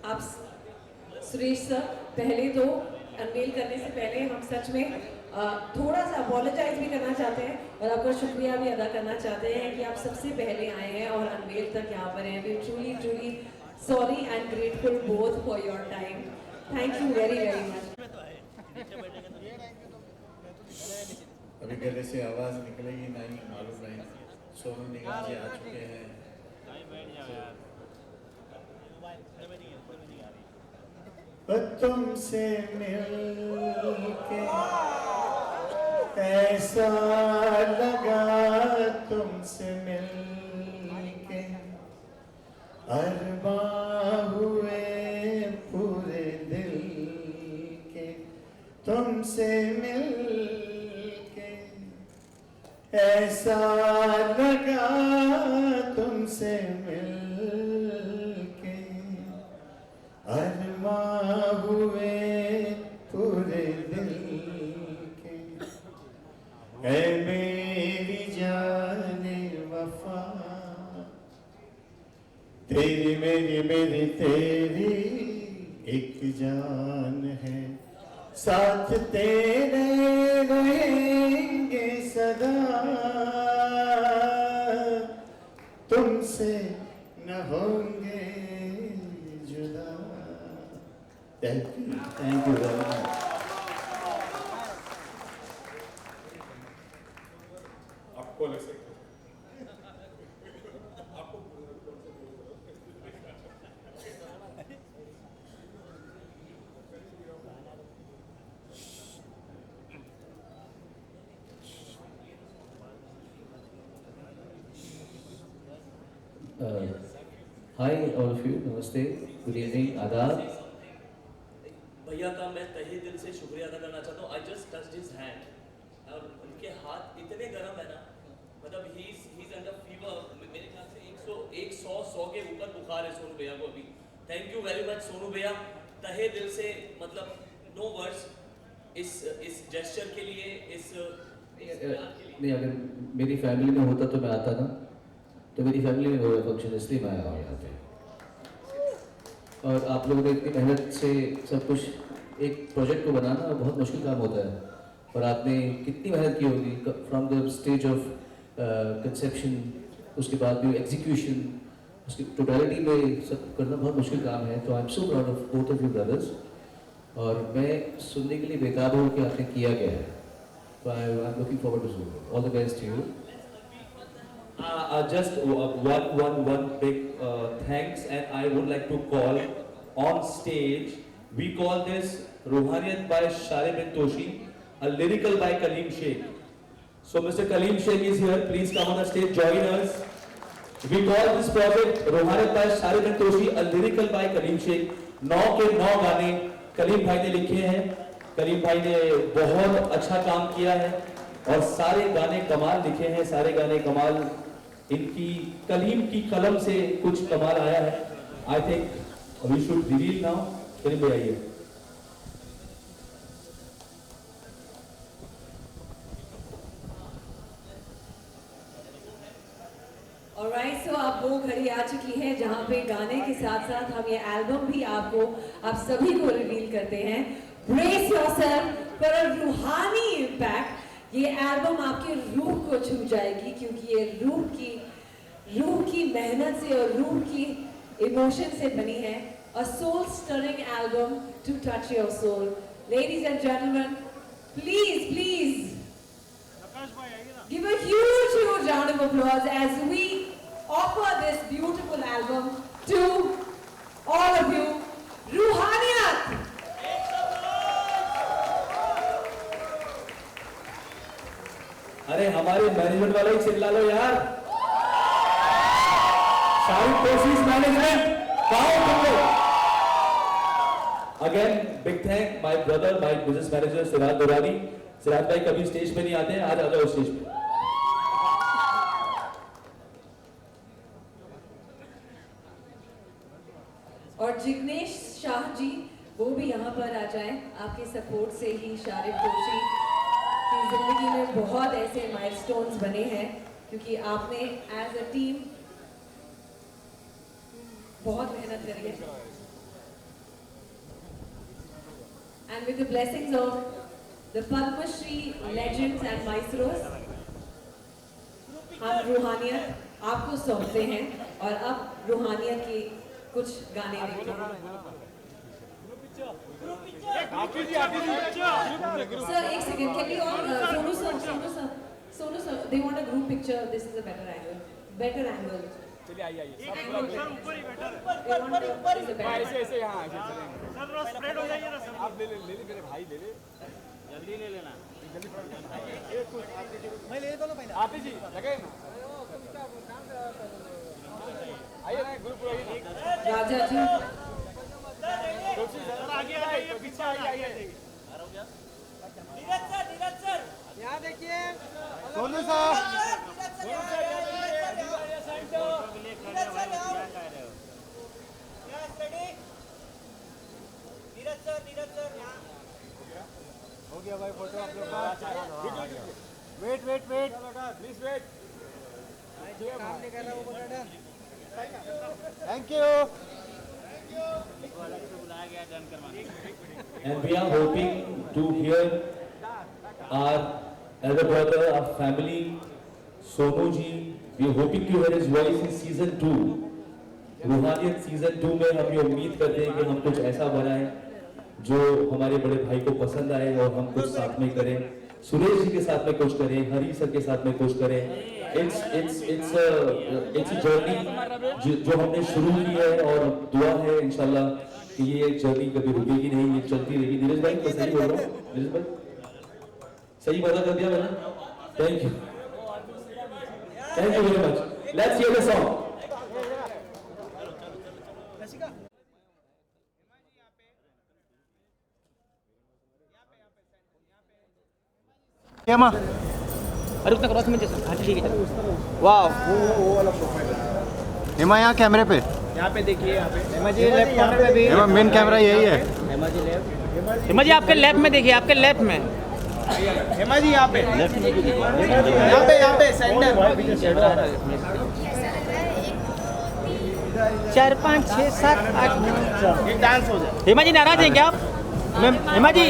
आप सुरेश सर, पहले तो अनवेल करने से पहले हम सच में थोड़ा सा अपोलोजाइज भी करना चाहते हैं और आपका शुक्रिया भी अदा करना चाहते हैं कि आप सबसे पहले आए हैं और अनवेल तक यहाँ पर हैं. We truly sorry and grateful both for your time. Thank you very much. अभी गले से आवाज़ निकलेगी नहीं, मालूम नहीं. सोनू निगम जी आ चुके हैं. तुमसे मिलके ऐसा लगा, तुमसे मिलके अरबा हुए पूरे दिल के. तुमसे मिलके ऐसा लगा, तुमसे मिलके अरमा हुए पूरे दिल के. ऐ मेरी जाने वफा तेरी मेरी मेरी तेरी एक जान है, साथ तेरे रहेंगे सदा, तुमसे न होंगे जुदा। Thank you very much. आपको लग सकता हाय ऑल ऑफ यू, नमस्ते, गुड इवनिंग, आदाब। भैया का मैं तहे दिल से शुक्रिया अदा करना चाहता हूँ। I just touched his hand और उनके हाथ इतने गर्म है ना, मतलब ही इज अंडर फीवर। मेरे ख्याल से 100 के ऊपर बुखार है सोनू भैया को अभी। Thank you very much Sonu भैया, तहे दिल से, मतलब नो वर्ड्स इस जेस्चर के लिए, इस नहीं, अगर मेरी फैमिली में होता तो मैं आता ना, तो मेरी फैमिली में हो रहा फंक्शन, इसलिए मैं आया यहाँ पे। और आप लोगों ने इतनी मेहनत से सब कुछ, एक प्रोजेक्ट को बनाना बहुत मुश्किल काम होता है, और आपने कितनी मेहनत की होगी from the stage of conception, उसके बाद भी एग्जीक्यूशन, उसकी टोटलिटी में सब करना बहुत मुश्किल काम है। तो I am so proud of both of you brothers, और मैं सुनने के लिए बेताब हूँ कि आपने किया क्या है। तो I am looking forward to see all the best to you. Just one big thanks, and I would like to call on stage. We call this Ruhaniyat by Sharif bin Toshi, a lyrical by Kaleem Sheikh. So Mr. Kaleem Sheikh is here. Please come on the stage, join us. We call this project Ruhaniyat by Sharif bin Toshi, a lyrical by Kaleem Sheikh. 9 के 9 गाने कलीम भाई ने लिखे हैं। कलीम भाई ने बहुत अच्छा काम किया है और सारे गाने कमाल लिखे हैं, सारे गाने कमाल। इनकी कलीम की कलम से कुछ कमाल आया है। I think we should reveal now. Kaleem भाई आइए। ऑलराइट, सो अब वो घड़ी आ चुकी है जहाँ पे गाने के साथ साथ हम ये एल्बम भी आप सभी को रिवील करते हैं। ब्रेस योरसेल्फ फॉर अ रूहानी इम्पैक्ट। ये एल्बम आपके रूह को छू जाएगी, क्योंकि ये रूह की मेहनत से और रूह की इमोशन से बनी है। A soul stirring album to touch your soul. Ladies and gentleman, please give a huge round of applause as we offer this beautiful album to all of you. Ruhaniyat! अरे हमारे मैनेजमेंट वाले ही चिल्ला लो यार। Sharif तोशी's management कहाँ तुम लोग? Again big thank my brother, my business manager Siraj Durrani. Siraj भाई कभी स्टेज पे नहीं आते हैं, आज आ जाओ स्टेज पे। और जिग्नेश शाह जी वो भी यहाँ पर आ जाएं। आपके सपोर्ट से ही शारिफ तोशी की जिंदगी में बहुत ऐसे माइलस्टोन्स बने हैं, क्योंकि आपने एज अ टीम बहुत मेहनत करी है। And with the blessings of the Padmashri legends and maestros, हम रूहानियत आपको सौंपते हैं। और अब रूहानियत की कुछ गाने देखते हैं। सर एक second, can you all Sonu sir they want a group picture. This is a better angle. चलिए आइए सर ऊपर ही बेटर। ऐसे ऐसे यहाँ सर स्प्रेड हो जाइए ना सर। आप ले मेरे भाई ले जल्दी ले लेना, जल्दी मैं ले दो ना पहले। आप ही जी लगे ना, आइए ना ग्रुप राजा जी आगे आ जाइए, पीछे आइए। नीरज सर यहाँ देखिए। सोनू साहब हो गया भाई फोटो आप लोग का। Wait please wait. काम नहीं कर रहा वो बता। Thank you. And we are hoping to hear our elder brother, our family, Sonu ji. We are hoping to hear his voice in season 2. रूहानियत season 2 में हम ये उम्मीद करते हैं कि हम कुछ ऐसा बनाएं जो हमारे बड़े भाई को पसंद आए और हम कुछ साथ में करें। सुरेश जी के साथ में कुछ करें, हरी सर के साथ में कुछ करें। It's a जर्नी जो हमने शुरू की है और दुआ है इंशाल्लाह कि ये जर्नी कभी रुकेगी नहीं, ये चलती रहेगी। नीरज भाई मैं सही बोल रहा हूँ? नीरज भाई सही वादा कर दिया मैंने? Thank you very much. Let's hear the song. Hema अरे उतना क्रॉस में जैसा हाँ ठीक है चलो। वाह वो वाला प्रोफाइल। हेमा यहाँ कैमरे पे, यहाँ पे देखिए, यहाँ पे हेमा जी लेफ्ट कैमरे पे भी। हेमा मेन कैमरा यही है। हेमा जी लेफ्ट, हेमा जी आपके लेफ्ट में देखिए, आपके लेफ्ट में हेमा जी यहाँ पे, यहाँ पे सेंटर 4 5 6 7 8 एक डांस हो जाए। हेमा जी नाराज हैं क्या आप? हेमा जी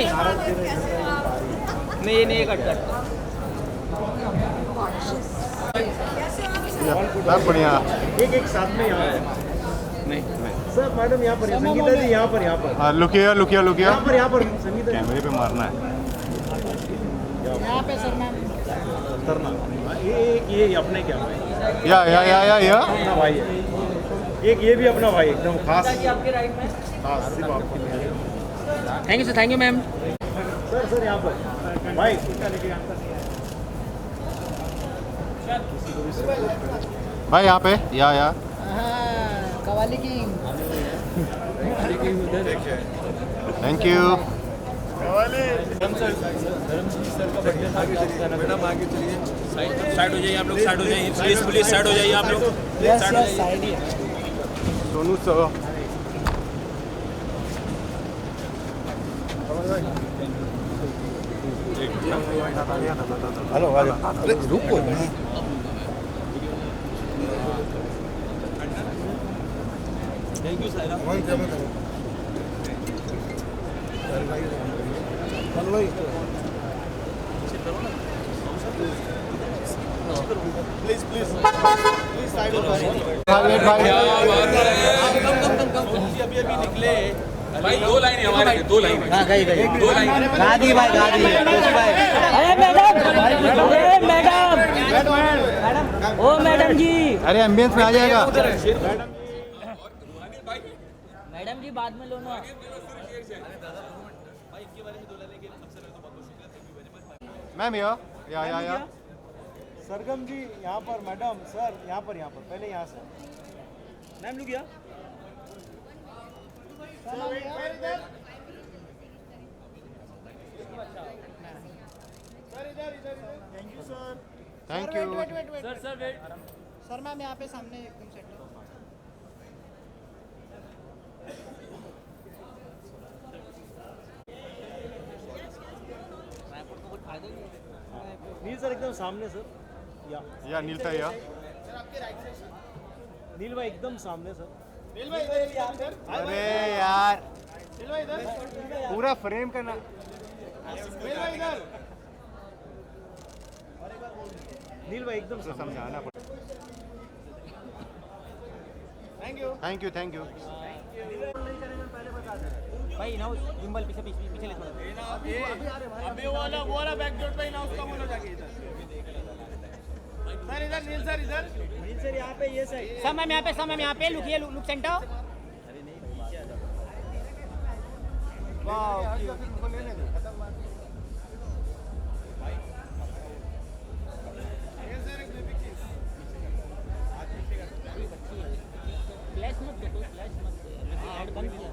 नहीं, ये नहीं कट बढ़िया। एक साथ में यहाँ नहीं सर, मैडम यहाँ पर संगीता जी यहाँ पर हाँ लुकिया यहाँ पर संगीता कैमरे पे मारना है यहाँ पे सर मैम करना। ये अपने क्या या अपना भाई है, एक ये भी अपना भाई एकदम खास। आपके राइट में सिर्फ आपके लिए। Thank you sir, thank you ma'am. Sir यहाँ पर भाई भाई यहाँ पे या कवाली की थैंक यू। साइड हो जाइए आप लोग, साइड हो जाइए प्लीज साइड हो जाइए आप लोग। सोनू सर हेलो अरे रुको थैंक यू साहिरा। प्लीज अभी निकले भाई 2 लाइन है हमारे, 2 लाइन है। हाँ गई 2 लाइन गा दी भाई। अरे मैडम ओ मैडम जी, अरे एम्बियंस में आ जाएगा। मैडम जी बाद में लो ना। मैम या सरगम जी यहाँ पर, मैडम सर यहाँ पर पहले यहाँ से मैम लोग यहाँ thank you sir wait sir ma'am यहाँ पे सामने एकदम सेट। नील सर एकदम सामने सर, या नील था या नील भाई एकदम सामने सर। अरे यार पूरा फ्रेम करना। नील भाई एकदम समझाना पड़ेगा। थैंक यू भाई ना गिम्बल पीछे ले थोड़ा। अभी वो वाला बैकड्रॉप पे ना उसका मुंह जाके इधर सर, नील सर यहाँ पे ये सही सर मैम यहाँ पे लुकिए, लुक सेंटर। फ्लैश मत दो, फ्लैश मत दो, ऐड बंद किया।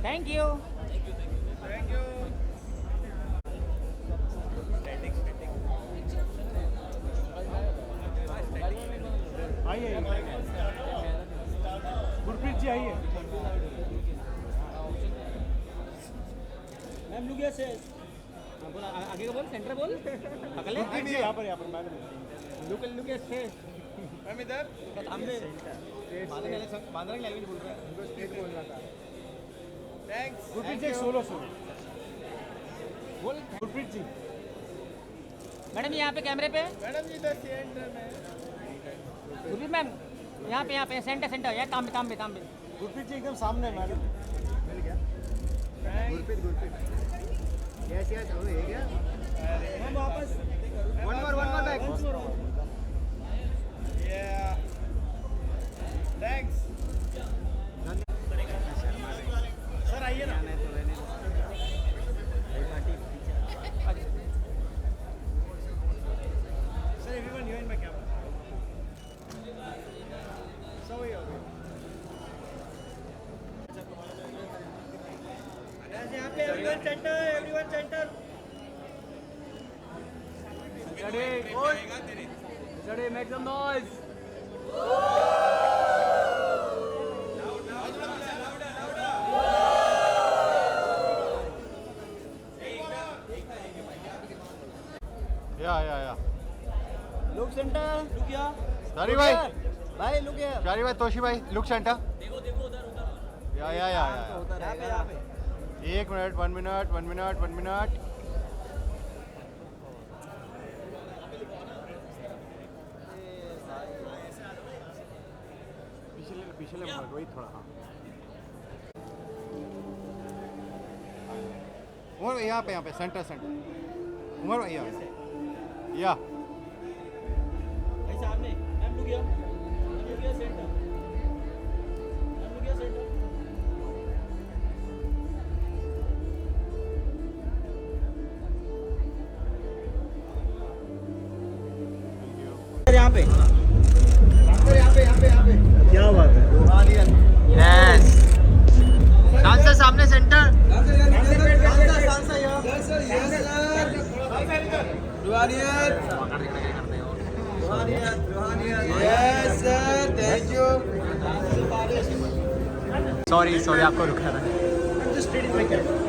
Thank you. आइए गुरप्रीत जी आइए मैम लुगिया से बोला आगे का बोल सेंटर बोल अगले यहाँ पर मैडम लुगिया से मैम इधर सामने बांद्रा की लैंग्वेज बोल रहा है उनको स्टेट बोल रहा था थैंक्स गुरप्रीत जी सोलो बोल गुरप्रीत जी मैडम यहाँ पे कैमरे पे मैडम जी इधर सेंटर में गुरप्रीत मैम यहाँ पे सेंटर यार काम पे गुरप्रीत जी एकदम सामने मैडम मिल गया गुरप्रीत यस हो गया हम वापस one more back thanks sir आइए ना sir everyone you in my camera so ही हो गया यहाँ पे everyone centre Ready, make some noise. या Look center, look here. सारी भाई Look here. चारी भाई तोशी भाई लुक सेंटर देखो उधर या यहाँ पे 1 मिनट 1 मिनट पिछले वही थोड़ा हाँ उमर यहाँ पे सेंटर उमर भाई या सामने ma'am look here. Look here center. Ma'am look here center. यहाँ पे क्या बात है यस डांसर सामने सेंटर सॉरी आपको रुका था